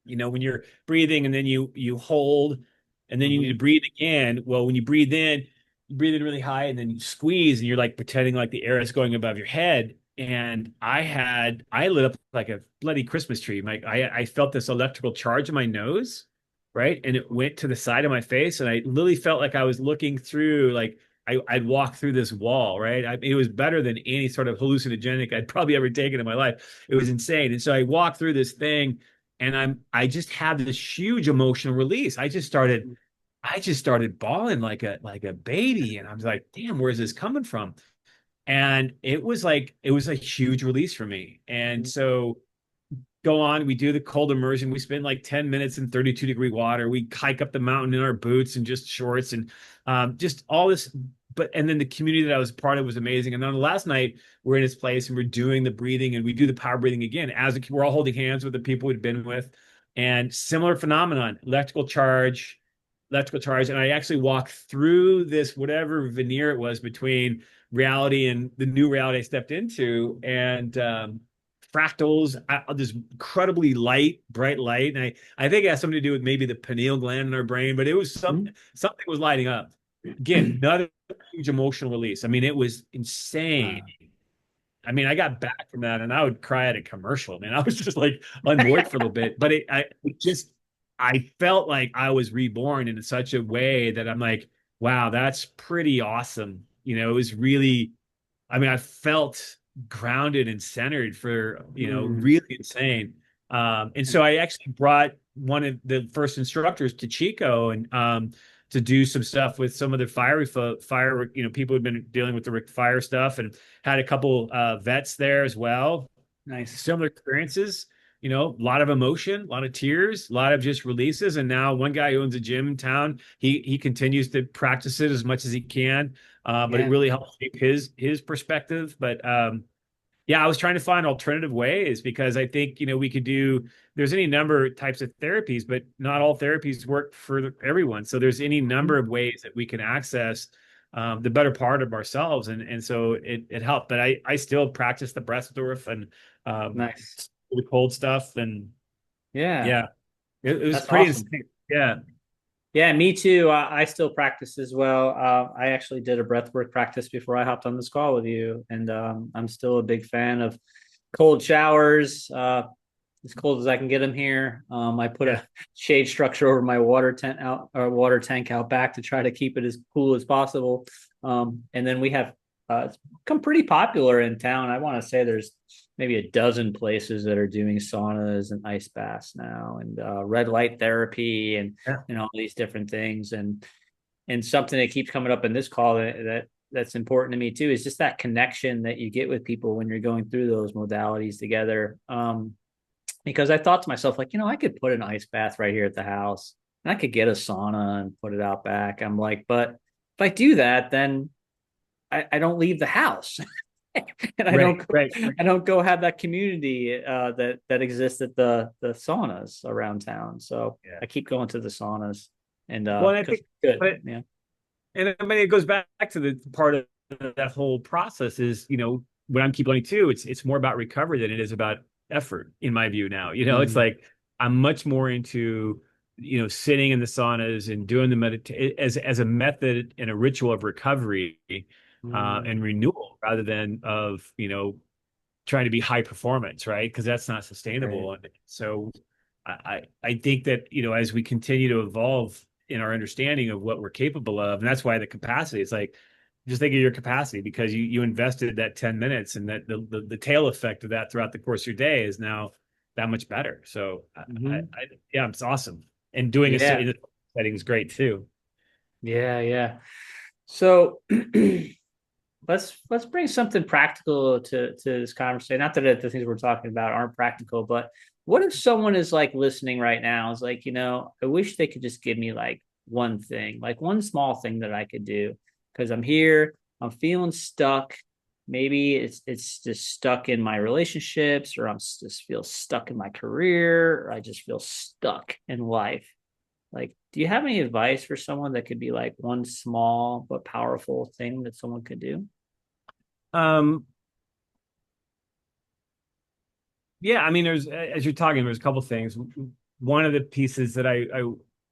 when you're breathing and then you hold and then you need to Mm-hmm. breathe again. Well, when you breathe in really high and then you squeeze and you're like pretending like the air is going above your head. And I lit up like a bloody Christmas tree. I felt this electrical charge in my nose, right? And it went to the side of my face. And I literally felt like I was looking through, like I'd walk through this wall, right? It was better than any sort of hallucinogenic I'd probably ever taken in my life. It was insane. And so I walked through this thing and I just had this huge emotional release. I just started bawling like a baby. And I was like, damn, where's this coming from? And it was a huge release for me. And so go on, we do the cold immersion. We spend like 10 minutes in 32-degree water. We hike up the mountain in our boots and just shorts and just all this. But and then the community that I was part of was amazing. And then the last night we're in this place and we're doing the breathing and we do the power breathing again as we're all holding hands with the people we'd been with, and similar phenomenon, electrical charge. And I actually walked through this whatever veneer it was between reality and the new reality I stepped into, and fractals, this incredibly bright light. And I think it has something to do with maybe the pineal gland in our brain, but it was something was lighting up. Again, another huge emotional release. I mean, it was insane. I mean, I got back from that and I would cry at a commercial. Man, I was just like unmoored for a little bit, but I felt like I was reborn in such a way that I'm like, wow, that's pretty awesome. It was really, I mean, I felt grounded and centered for, Mm-hmm. really insane. And so I actually brought one of the first instructors to Chico and to do some stuff with some of the fire, people who've been dealing with the fire stuff, and had a couple vets there as well. Nice. Similar experiences, a lot of emotion, a lot of tears, a lot of just releases. And now one guy who owns a gym in town, he continues to practice it as much as he can. But it Yeah. really helps shape his perspective. But yeah, I was trying to find alternative ways because I think, we could there's any number of types of therapies, but not all therapies work for everyone. So there's any number of ways that we can access the better part of ourselves. And so it helped. But I still practice the breathwork and Nice. the cold stuff. And Yeah. yeah, it was That's pretty awesome. insane. Yeah. Yeah, me too. I still practice as well. I actually did a breathwork practice before I hopped on this call with you, and I'm still a big fan of cold showers. As cold as I can get them here. I put Yeah. a shade structure over my water tank out back to try to keep it as cool as possible. And then we have it's become pretty popular in town. I want to say there's maybe a dozen places that are doing saunas and ice baths now, and red light therapy, Yeah. and all these different things. And something that keeps coming up in this call that's important to me too is just that connection that you get with people when you're going through those modalities together. Because I thought to myself, like, I could put an ice bath right here at the house and I could get a sauna and put it out back. I'm like, but if I do that, then I don't leave the house. And I Right. don't Right. I don't go have that community that exists at the saunas around town. So Yeah. I keep going to the saunas, and Well, and I because think, it's good. but Yeah. and I mean, it goes back to the part of that whole process is, what I'm keep learning too, it's more about recovery than it is about effort, in my view now. It's Mm-hmm. like I'm much more into, sitting in the saunas and doing the meditation as a method and a ritual of recovery and renewal rather than of, trying to be high performance, right? Because that's not Right. sustainable. And so I think that, as we continue to evolve in our understanding of what we're capable of, and that's why the capacity, it's like, just think of your capacity because you invested that 10 minutes, and that the tail effect of that throughout the course of your day is now that much better. So Mm-hmm. yeah, it's awesome. And doing it Yeah. in a setting is great too. Yeah. Yeah. So let's bring something practical to this conversation. Not that the things we're talking about aren't practical, but what if someone is like listening right now is like, I wish they could just give me like one thing, like one small thing that I could do because I'm here, I'm feeling stuck. Maybe it's just stuck in my relationships, or I'm just feel stuck in my career, or I just feel stuck in life. Like, do you have any advice for someone that could be like one small but powerful thing that someone could do? Um, yeah, I mean, there's as you're talking, there's a couple things. One of the pieces that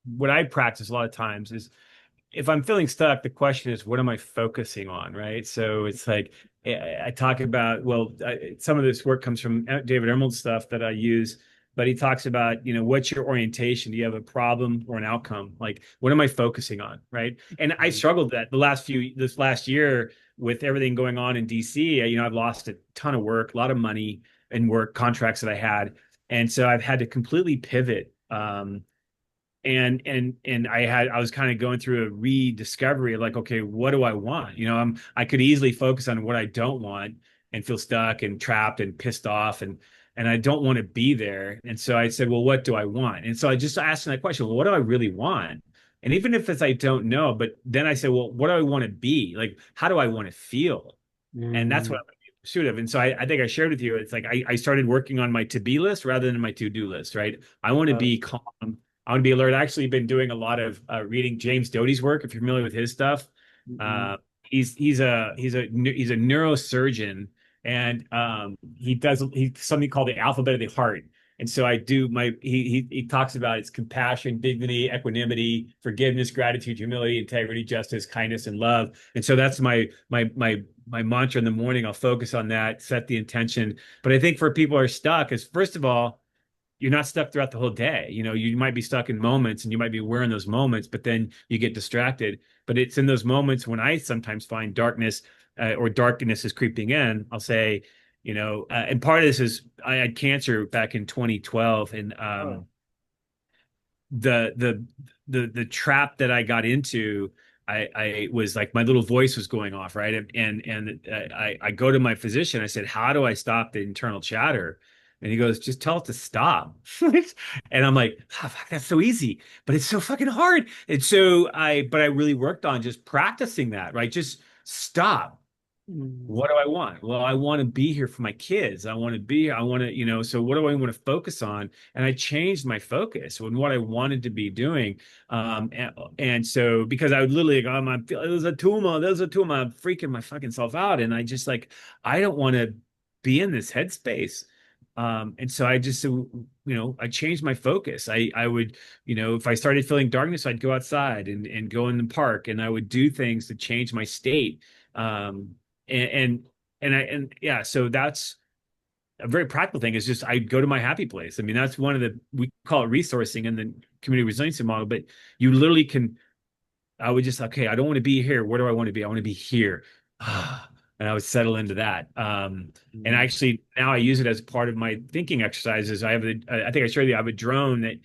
what I practice a lot of times is if I'm feeling stuck, the question is, what am I focusing on? Right. So it's like I talk about, well, some of this work comes from David Emerald's stuff that I use, but he talks about, what's your orientation? Do you have a problem or an outcome? Like, what am I focusing on? Right. And I struggled that this last year with everything going on in DC. I've lost a ton of work, a lot of money and work contracts that I had. And so I've had to completely pivot. And I was kind of going through a rediscovery of like, okay, what do I want? I could easily focus on what I don't want and feel stuck and trapped and pissed off and I don't want to be there. And so I said, well, what do I want? And so I just asked that question, well, what do I really want? And even if it's I don't know, but then I said, well, what do I want to be? Like, how do I want to feel? And that's what Mm, I'm in pursuit of. And so I think I shared with you, it's like I started working on my to-be list rather than my to-do list, right? I want to be calm. I want to be alert. I actually been doing a lot of reading James Doty's work. If you're familiar with his stuff, mm, he's a neurosurgeon, and he's something called the alphabet of the heart. And so I do my he talks about it's compassion, dignity, equanimity, forgiveness, gratitude, humility, integrity, justice, kindness, and love. And so that's my mantra in the morning. I'll focus on that, set the intention. But I think for people who are stuck is first of all, you're not stuck throughout the whole day. You might be stuck in moments and you might be aware in those moments, but then you get distracted. But it's in those moments when I sometimes find darkness or darkness is creeping in. I'll say, and part of this is I had cancer back in 2012, and oh, the the the trap that I got into, I was like my little voice was going off, right? And I go to my physician. I said, "How do I stop the internal chatter?" And he goes, "Just tell it to stop." And I'm like, oh, fuck, "That's so easy, but it's so fucking hard." And so but I really worked on just practicing that, right? Just stop. mm, What do I want? Well, I want to be here for my kids. I want to be here. I want to, so what do I want to focus on? And I changed my focus on what I wanted to be doing. And so because I would literally go, there's a tumor, I'm freaking my fucking self out. And I just like, I don't want to be in this headspace. And so I just, I changed my focus. I would, if I started feeling darkness, I'd go outside and go in the park and I would do things to change my state. Um, and yeah, so that's a very practical thing is just I go to my happy place. I mean, that's one of we call it resourcing in the community resiliency model, but you literally can, I would just, okay, I don't want to be here. Where do I want to be? I want to be here. And I would settle into that. And mm, actually now I use it as part of my thinking exercises. I think I showed you, I have a drone that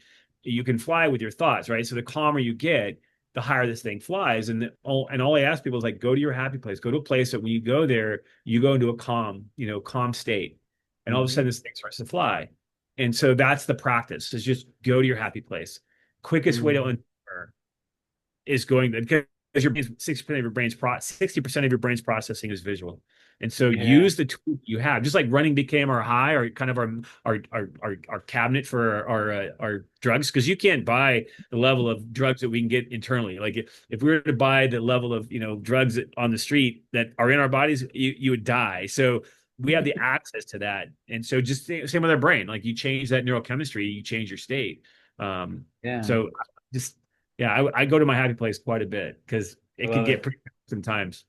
you can fly with your thoughts, right? So the calmer you get, the higher this thing flies. And all I ask people is like, go to your happy place, go to a place that when you go there, you go into a calm state. And all of a mhm, sudden this thing starts to fly. And so that's the practice is just go to your happy place. Quickest way to mm. uncover is going because your brain's 60% of your brain's 60% of your brain's processing is visual. And so Yeah. use the tool you have, just like running became our high or kind of our cabinet for our drugs, because you can't buy the level of drugs that we can get internally. Like if we were to buy the level of drugs on the street that are in our bodies, you would die. So we have the access to that. And so just same with our brain. Like you change that neurochemistry, you change your state. Yeah. So just yeah, I go to my happy place quite a bit because I it can love get it. pretty sometimes.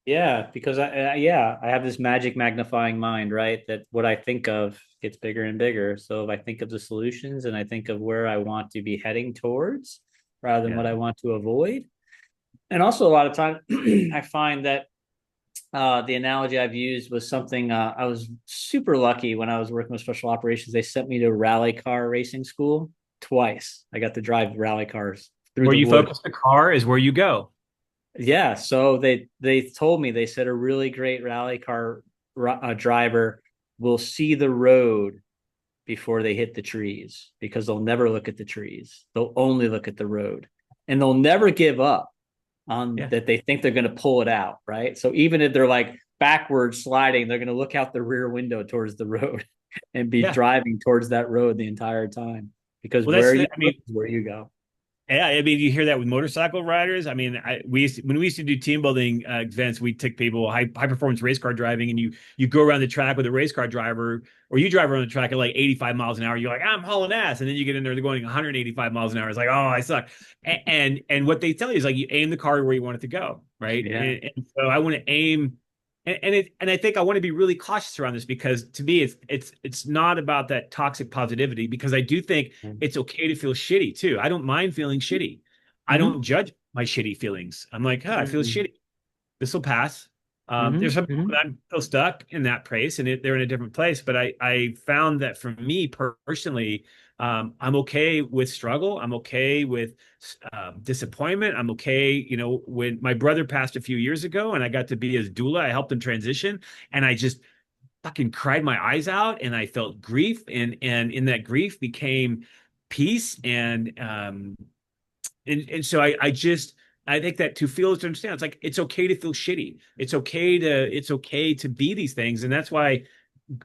Yeah, because I have this magic magnifying mind, right? That what I think of gets bigger and bigger. So if I think of the solutions and I think of where I want to be heading towards rather than Yeah. what I want to avoid. And also a lot of time I find that the analogy I've used was something I was super lucky when I was working with special operations. They sent me to rally car racing school twice. I got to drive rally cars through Where the you woods. focus the car is where you go. Yeah, so they told me, they said a really great rally car driver will see the road before they hit the trees because they'll never look at the trees. They'll only look at the road, and they'll never give up on Yeah. that. They think they're going to pull it out, right? So even if they're like backwards sliding, they're going to look out the rear window towards the road and be Yeah. driving towards that road the entire time because Well, where you I go mean, is where you go. yeah, I mean, you hear that with motorcycle riders. I mean, when we used to do team building events, we took people high performance race car driving, and you go around the track with a race car driver, or you drive around the track at like 85 miles an hour. You're like, I'm hauling ass, and then you get in there, they're going 185 miles an hour. It's like, oh, I suck. And what they tell you is like you aim the car where you want it to go, right? Yeah. And so I want to aim and I think I want to be really cautious around this because to me it's not about that toxic positivity because I do think it's okay to feel shitty too. I don't mind feeling shitty. I don't Mm-hmm. judge my shitty feelings. I'm like, I feel Mm-hmm. shitty. This will pass. There's some people Mm-hmm. that I'm still stuck in that place and they're in a different place. But I found that for me personally, I'm okay with struggle. I'm okay with disappointment. I'm okay. You know, when my brother passed a few years ago and I got to be his doula, I helped him transition, and I just fucking cried my eyes out, and I felt grief, and in that grief became peace, and so I just I think that to feel is to understand. It's like it's okay to feel shitty. It's okay to be these things, and that's why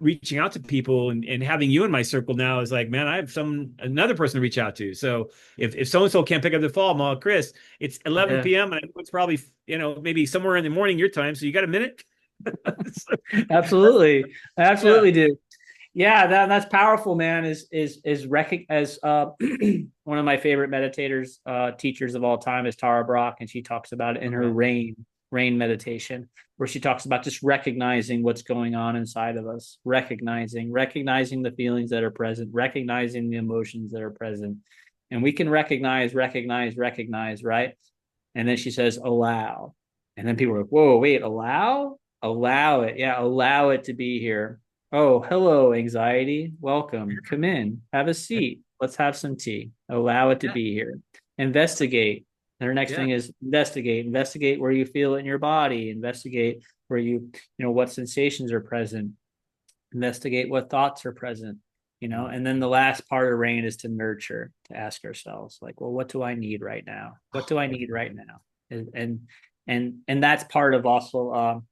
reaching out to people and having you in my circle now is like, man, I have another person to reach out to. So if so and so can't pick up the phone, I'm all Chris. It's 11 Yeah. p.m. and I know it's probably maybe somewhere in the morning your time. So you got a minute? So, Absolutely. I yeah, absolutely do. Yeah, that's powerful, man. As one of my favorite meditators, teachers of all time is Tara Brach, and she talks about it in her okay, rain meditation, where she talks about just recognizing what's going on inside of us, recognizing the feelings that are present, recognizing the emotions that are present, and we can recognize, right? And then she says, allow, and then people are like, whoa, wait, allow it, yeah, allow it to be here. Oh, hello, anxiety. Welcome. Come in. Have a seat. Let's have some tea. Allow it to yeah, be here. Investigate. Their next yeah, thing is investigate. Investigate where you feel it in your body. Investigate where what sensations are present. Investigate what thoughts are present. And then the last part of rain is to nurture, to ask ourselves, like, well, what do I need right now? What do I need right now? And that's part of also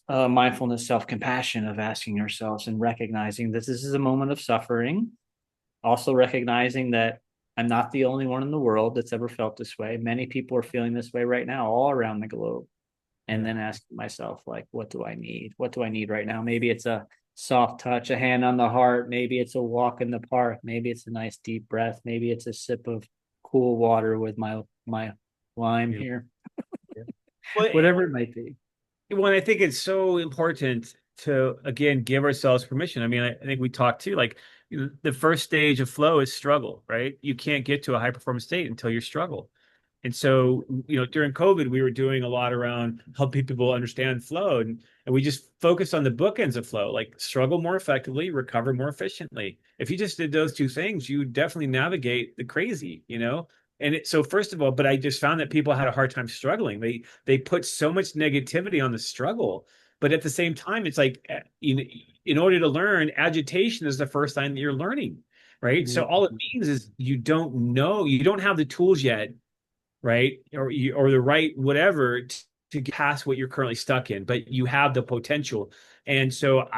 mindfulness, self-compassion, of asking ourselves and recognizing that this is a moment of suffering. Also recognizing that I'm not the only one in the world that's ever felt this way. Many people are feeling this way right now all around the globe. And yeah, then asking myself, like, what do I need? What do I need right now? Maybe it's a soft touch, a hand on the heart. Maybe it's a walk in the park. Maybe it's a nice deep breath. Maybe it's a sip of cool water with my lime yeah. here. Yeah. Well, Whatever it might be. Well, I think it's so important to again give ourselves permission. I mean, I think we talked too, like the first stage of flow is struggle, right? You can't get to a high performance state until you struggle. And so, during COVID, we were doing a lot around helping people understand flow, and we just focused on the bookends of flow, like struggle more effectively, recover more efficiently. If you just did those two things, you would definitely navigate the crazy. So first of all, but I just found that people had a hard time struggling. They put so much negativity on the struggle, but at the same time, it's like in order to learn, agitation is the first time that you're learning, right? So all it means is you don't know, you don't have the tools yet, right? Or the right whatever to get past what you're currently stuck in, but you have the potential. And so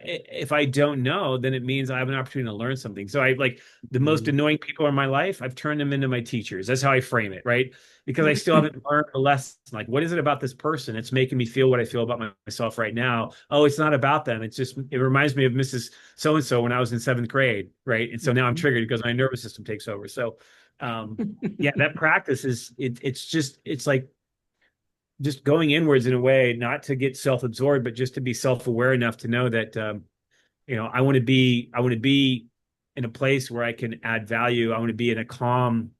if I don't know, then it means I have an opportunity to learn something. So I like the most annoying people in my life, I've turned them into my teachers. That's how I frame it, right? Because I still haven't learned a lesson. Like, what is it about this person? It's making me feel what I feel about myself right now. Oh, it's not about them. It reminds me of Mrs. So and so when I was in seventh grade, right? And so now I'm triggered because my nervous system takes over. So, yeah, that practice it's like just going inwards in a way, not to get self-absorbed, but just to be self-aware enough to know that I want to be in a place where I can add value. I want to be in a calm,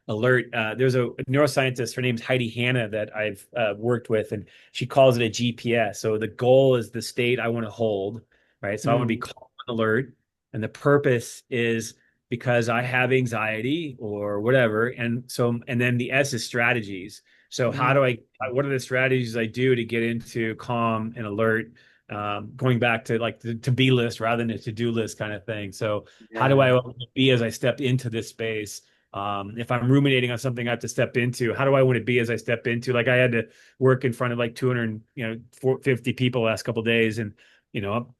alert. There's a neuroscientist, her name's Heidi Hanna, that I've worked with, and she calls it a GPS. So the goal is the state I want to hold, right? So I want to be Mm, calm and alert, and the purpose is because I have anxiety or whatever. And so, and then the S is strategies. So how do Mm, what are the strategies I do to get into calm and alert? Going back to like the to be list rather than a to-do list kind of thing. So how do yeah. I be as I step into this space? If I'm ruminating on something I have to step into, how do I want to be as I step into? Like I had to work in front of like 200, 50 people last couple of days, and you know,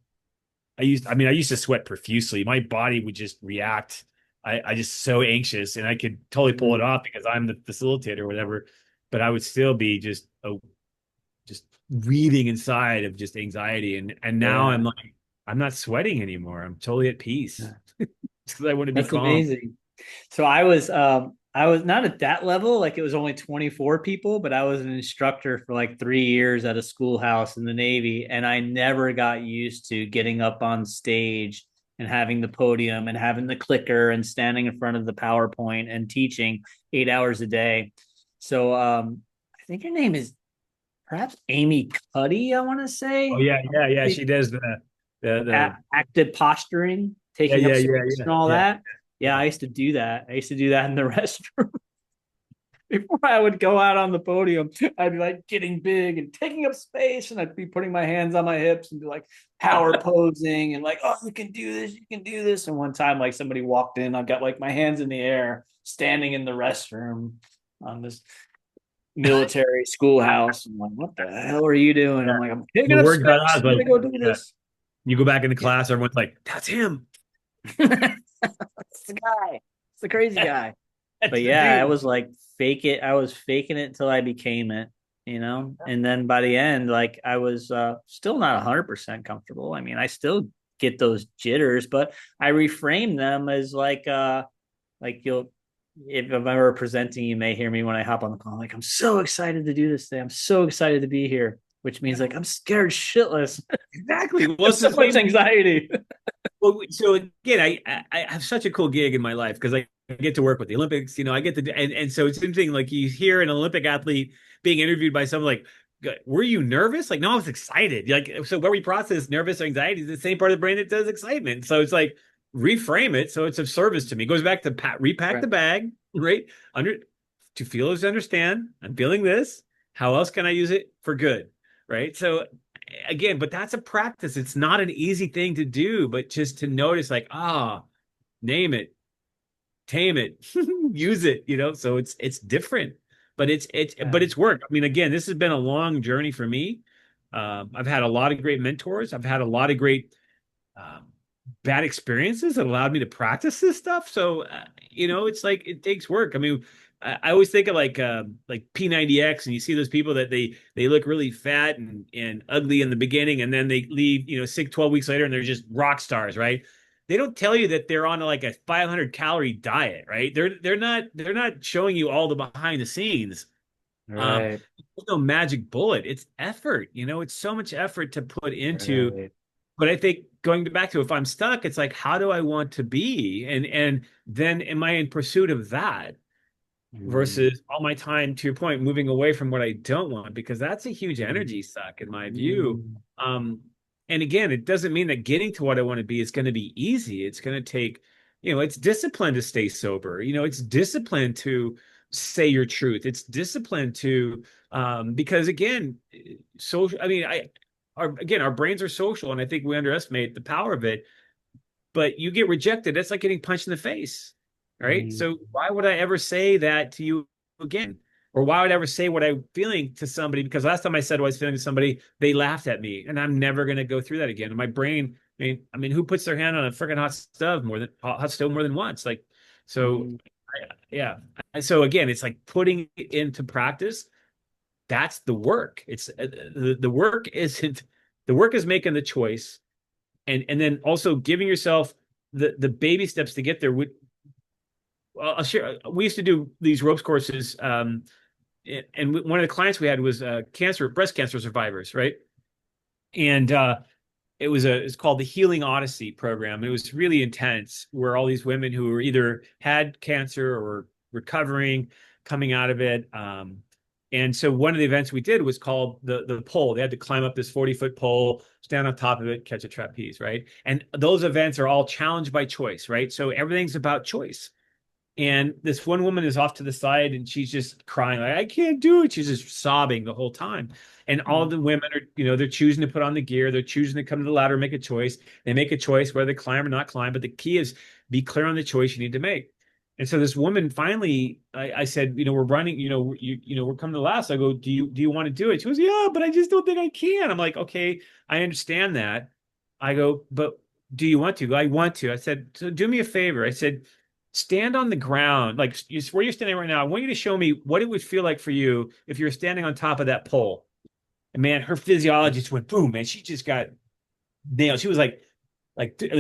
I used to sweat profusely. My body would just react. I just so anxious, and I could totally pull it Mm, off because I'm the facilitator or whatever. But I would still be just breathing inside of just anxiety. And now I'm yeah. like, I'm not sweating anymore. I'm totally at peace because I want to be That's calm. amazing. So I was not at that level, like it was only 24 people, but I was an instructor for like 3 years at a schoolhouse in the Navy, and I never got used to getting up on stage and having the podium and having the clicker and standing in front of the PowerPoint and teaching 8 hours a day. So I think her name is perhaps Amy Cuddy, I want to Oh say. yeah, yeah, yeah. She does the Active posturing, yeah, taking up yeah, yeah, space yeah, and all yeah, that. Yeah, yeah. I used to do that. I used to do that in the restroom before I would go out on the podium. I'd be like getting big and taking up space, and I'd be putting my hands on my hips and be like power posing and like, oh, you can do this, you can do this. And one time, like somebody walked in, I got like my hands in the air, standing in the restroom on this military schoolhouse. I'm like, what the hell are you doing? Yeah. I'm like, I'm taking The up word got space. out, I'm like gonna go do yeah. this. You go back into Yeah. class, everyone's like, "That's him. It's the guy. It's the crazy guy. That's But the yeah, I dude." was like fake it. I was faking it until I became it, you know? And then by the end, like I was still not 100% comfortable. I mean, I still get those jitters, but I reframe them as like you'll if I'm ever presenting, you may hear me when I hop on the call. Like, I'm so excited to do this today. I'm so excited to be here, which means like I'm scared shitless. Exactly. I Well, have it's the so much same. anxiety. Well, so again, I have such a cool gig in my life because I get to work with the Olympics. I get to and so it's interesting. Like you hear an Olympic athlete being interviewed by someone like, "Were you nervous?" Like, no, I was excited. Like, so where we process nervous or anxiety is the same part of the brain that does excitement. So it's like reframe it so it's of service to me. It goes back to repack the Right. bag, right? Under to feel is to understand. I'm feeling this. How else can I use it for good? Right. So again, but that's a practice. It's not an easy thing to do, but just to notice, like, name it, tame it, use it, So it's different, but Yeah. it's work. I mean, again, this has been a long journey for me. I've had a lot of great mentors. I've had a lot of great um, bad experiences that allowed me to practice this stuff. So, it's like it takes work. I mean, I always think of like P90X, and you see those people that they look really fat and ugly in the beginning, and then they leave, 12 weeks later, and they're just rock stars, right? They don't tell you that they're on like a 500 calorie diet, right? They're not showing you all the behind the scenes. Right. There's no magic bullet. It's effort. It's so much effort to put into, Right. but I think going back to if I'm stuck, it's like, how do I want to be? And then am I in pursuit of that Mm, versus all my time, to your point, moving away from what I don't want? Because that's a huge mm, energy suck in my view. mm, Um, and again, it doesn't mean that getting to what I want to be is going to be easy. It's going to take, it's discipline to stay sober. It's discipline to say your truth. It's discipline to, because again, social, I mean, our brains are social, and I think we underestimate the power of it. But you get rejected, that's like getting punched in the face, right? mm, So why would I ever say that to you again? Or why would I ever say what I'm feeling to somebody? Because last time I said what I was feeling to somebody, they laughed at me, and I'm never going to go through that again. And my brain, I mean, who puts their hand on a freaking hot stove more than once? Like, so, mm, yeah. And so again, it's like putting it into practice. That's the work. It's the work isn't the work is making the choice, and then also giving yourself the baby steps to get there. I'll share. We used to do these ropes courses, and one of the clients we had was breast cancer survivors, right? And it's called the Healing Odyssey program. It was really intense, where all these women who were either had cancer or recovering, coming out of it. And so one of the events we did was called the pole. They had to climb up this 40-foot pole, stand on top of it, catch a trapeze, right? And those events are all challenged by choice, right? So everything's about choice. And this one woman is off to the side and she's just crying, like, I can't do it. She's just sobbing the whole time. And all Mm. the women are, they're choosing to put on the gear. They're choosing to come to the ladder, make a choice. They make a choice whether they climb or not climb. But the key is be clear on the choice you need to make. And so this woman finally, I said, we're running, we're coming to the last. I go, do you want to do it? She goes, yeah, but I just don't think I can. I'm like, okay, I understand that. I go, but do you want to? I want to. I said, so do me a favor. I said, stand on the ground, like where you're standing right now. I want you to show me what it would feel like for you if you're standing on top of that pole. And man, her physiology just went boom, man. She just got nailed. She was like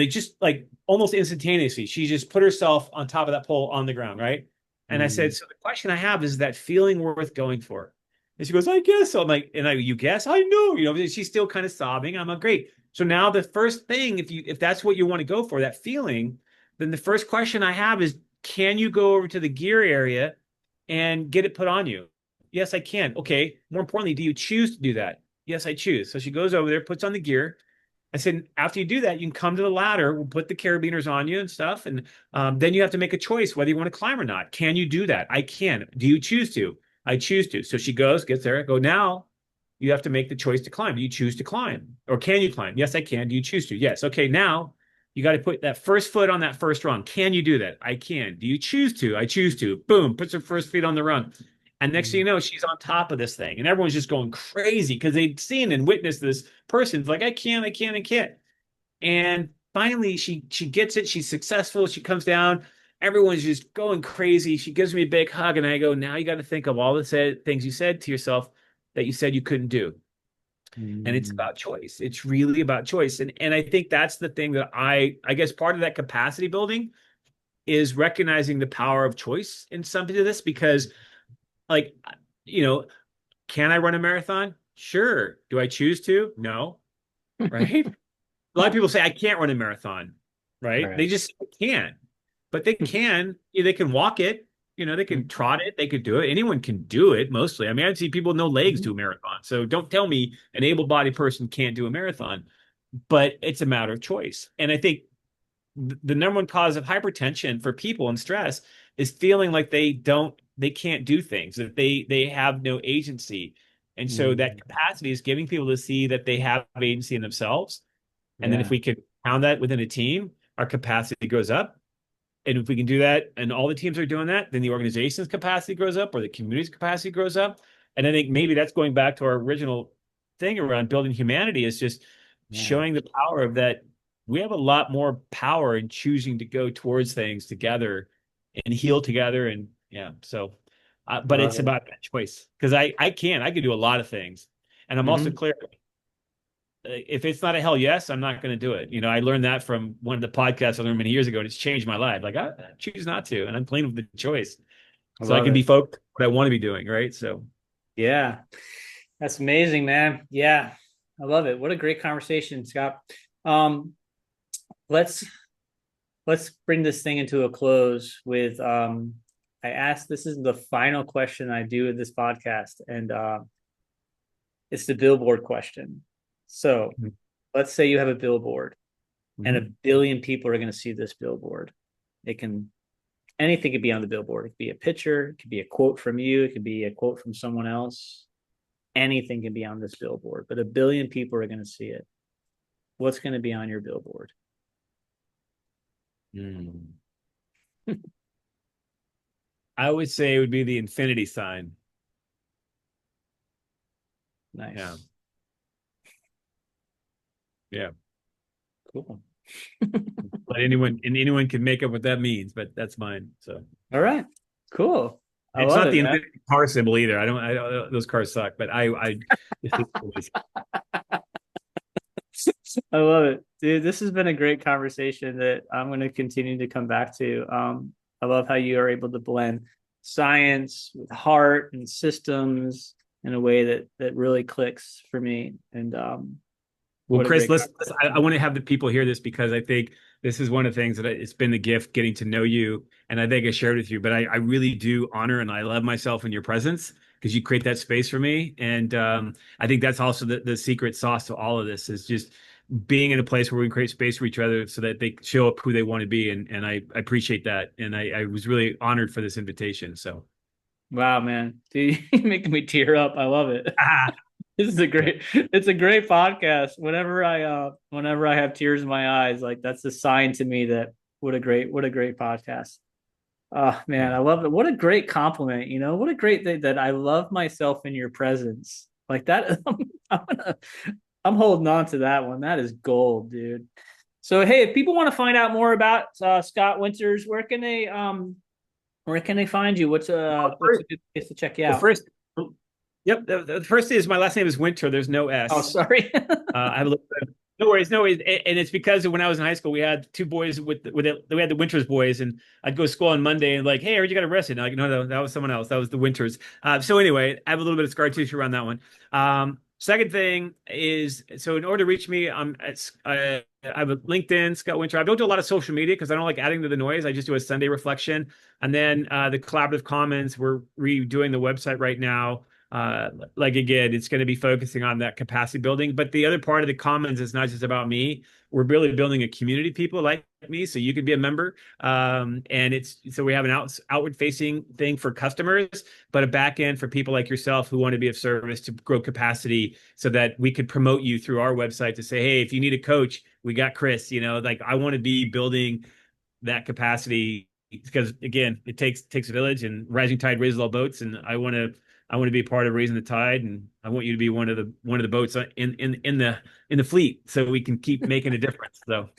just like almost instantaneously. She just put herself on top of that pole on the ground, right? And I said, Mm. so the question I have is that feeling worth going for? And she goes, I guess so. I'm like, you guess? I know, she's still kind of sobbing. I'm like, great. So now the first thing, if that's what you want to go for, that feeling, then the first question I have is, can you go over to the gear area and get it put on you? Yes, I can. Okay. More importantly, do you choose to do that? Yes, I choose. So she goes over there, puts on the gear. I said, after you do that, you can come to the ladder. We'll put the carabiners on you and stuff. And then you have to make a choice whether you want to climb or not. Can you do that? I can. Do you choose to? I choose to. So she goes, gets there. I go, now you have to make the choice to climb. Do you choose to climb? Or can you climb? Yes, I can. Do you choose to? Yes. Okay, now you got to put that first foot on that first rung. Can you do that? I can. Do you choose to? I choose to. Boom, puts her first feet on the rung. And next thing Mm. you know, she's on top of this thing. And everyone's just going crazy because they'd seen and witnessed this person's like, I can't, I can't, I can't. And finally, she gets it. She's successful. She comes down. Everyone's just going crazy. She gives me a big hug, and I go, now you got to think of all the things you said to yourself that you said you couldn't do. And it's Mm. about choice. It's really about choice. And I think that's the thing that I guess part of that capacity building is recognizing the power of choice in something to this because like you know, can I run a marathon? Sure. Do I choose to? No. Right? A lot of people say I can't run a marathon, right? They Right. just can't, but they can. They can walk it. They can trot it. They could do it. Anyone can do it. Mostly, I mean, I see people with no legs do a marathon. So don't tell me an able-bodied person can't do a marathon. But it's a matter of choice. And I think the number one cause of hypertension for people and stress is feeling like they can't do things, that they have no agency. And so that Mm. capacity is giving people to see that they have agency in themselves and then if Yeah. we could pound that within a team, our capacity goes up. And if we can do that and all the teams are doing that, then the organization's capacity grows up or the community's capacity grows up. And I think maybe that's going back to our original thing around building humanity is just Yeah. showing the power of that. We have a lot more power in choosing to go towards things together and heal together. And yeah, so, but Love it's it. about that choice because I can do a lot of things. And I'm also Hmm. clear if it's not a hell yes, I'm not going to do it. I learned that from one of the podcasts I learned many years ago, and it's changed my life. Like I choose not to, and I'm playing with the choice, I so I love can be it. focused on what I want to be doing. Right. So Yeah. That's amazing, man. Yeah. I love it. What a great conversation, Scott. Um, let's let's bring this thing into a close with I asked this is the final question I do with this podcast, and it's the billboard question. So let's say you have a billboard and a mhm. billion people are going to see this billboard. It can anything could be on the billboard. It could be a picture, it could be a quote from you, it could be a quote from someone else. Anything can be on this billboard, but a billion people are going to see it. What's going to be on your billboard? Mm. I would say it would be the infinity sign. Yeah, Nice. yeah. Cool. But anyone can make up what that means, but that's mine. So All right. Cool. I it's love not it, the man. infinity car symbol either. I don't. Those cars suck, but I. I love it. Dude, this has been a great conversation that I'm going to continue to come back to. I love how you are able to blend science with heart and systems in a way that really clicks for me. And Well, what a Chris, great listen, I conversation. want to have the people hear this because I think this is one of the things that it's been the gift getting to know you. And I think I shared with you, but I really do honor and I love myself in your presence. because you create that space for me. And I think that's also the secret sauce to all of this is just being in a place where we can create space for each other so that they show up who they want to be. And I appreciate that. And I was really honored for this invitation. So, Wow, man, dude, you're making me tear up. I love it. ah, This is a great, it's a great podcast. Whenever I have tears in my eyes, like that's a sign to me that what a great podcast. Oh man, I yeah. love it. What a great compliment, you know, what a great thing that I love myself in your presence. Like that, I'm holding on to that one. That is gold, dude. So hey, if people want to find out more about Scott Winters, where can they find you? What's a good place to check you Well, out? first, yep. The first is my last name is Winter. There's no Oh, S. sorry. I have a little bit no worries, no worries. And it's because when I was in high school, we had two boys we had the Winters boys, and I'd go to school on Monday and like, hey, I heard you got arrested. And I'm like, no, that was someone else. That was the Winters. So anyway, I have a little bit of scar tissue around that one. Second thing is, so in order to reach me, I have a LinkedIn, Scott Winter. I don't do a lot of social media because I don't like adding to the noise. I just do a Sunday reflection, and then the collaborative commons. We're redoing the website right now. Like again, it's going to be focusing on that capacity building. But the other part of the commons is not just about me. We're really building a community of people like me, so you can be a member. And it's so we have an outward facing thing for customers, but a back end for people like yourself who want to be of service to grow capacity, so that we could promote you through our website to say, hey, if you need a coach, we got Chris. You know, like I want to be building that capacity because again, it takes a village, and rising tide raises all boats, and I want to be a part of raising the tide, and I want you to be one of the boats in the fleet, so we can keep making a difference. So,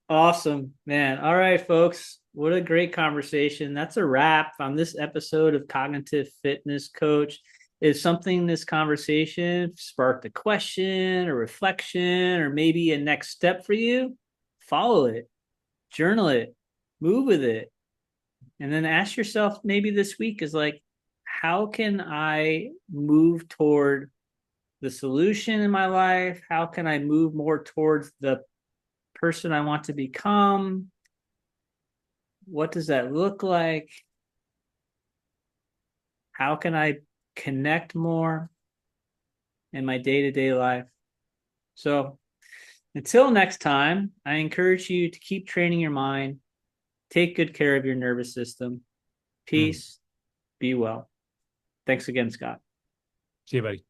Awesome, man. All right, folks. What a great conversation. That's a wrap on this episode of Cognitive Fitness Coach. If something this conversation sparked a question, a reflection, or maybe a next step for you, follow it, journal it, move with it, and then ask yourself maybe this week is like, how can I move toward the solution in my life? How can I move more towards the person I want to become? What does that look like? How can I connect more in my day to day life? So, until next time, I encourage you to keep training your mind, take good care of your nervous system. mm. Peace, be well. Thanks again, Scott. See you, buddy.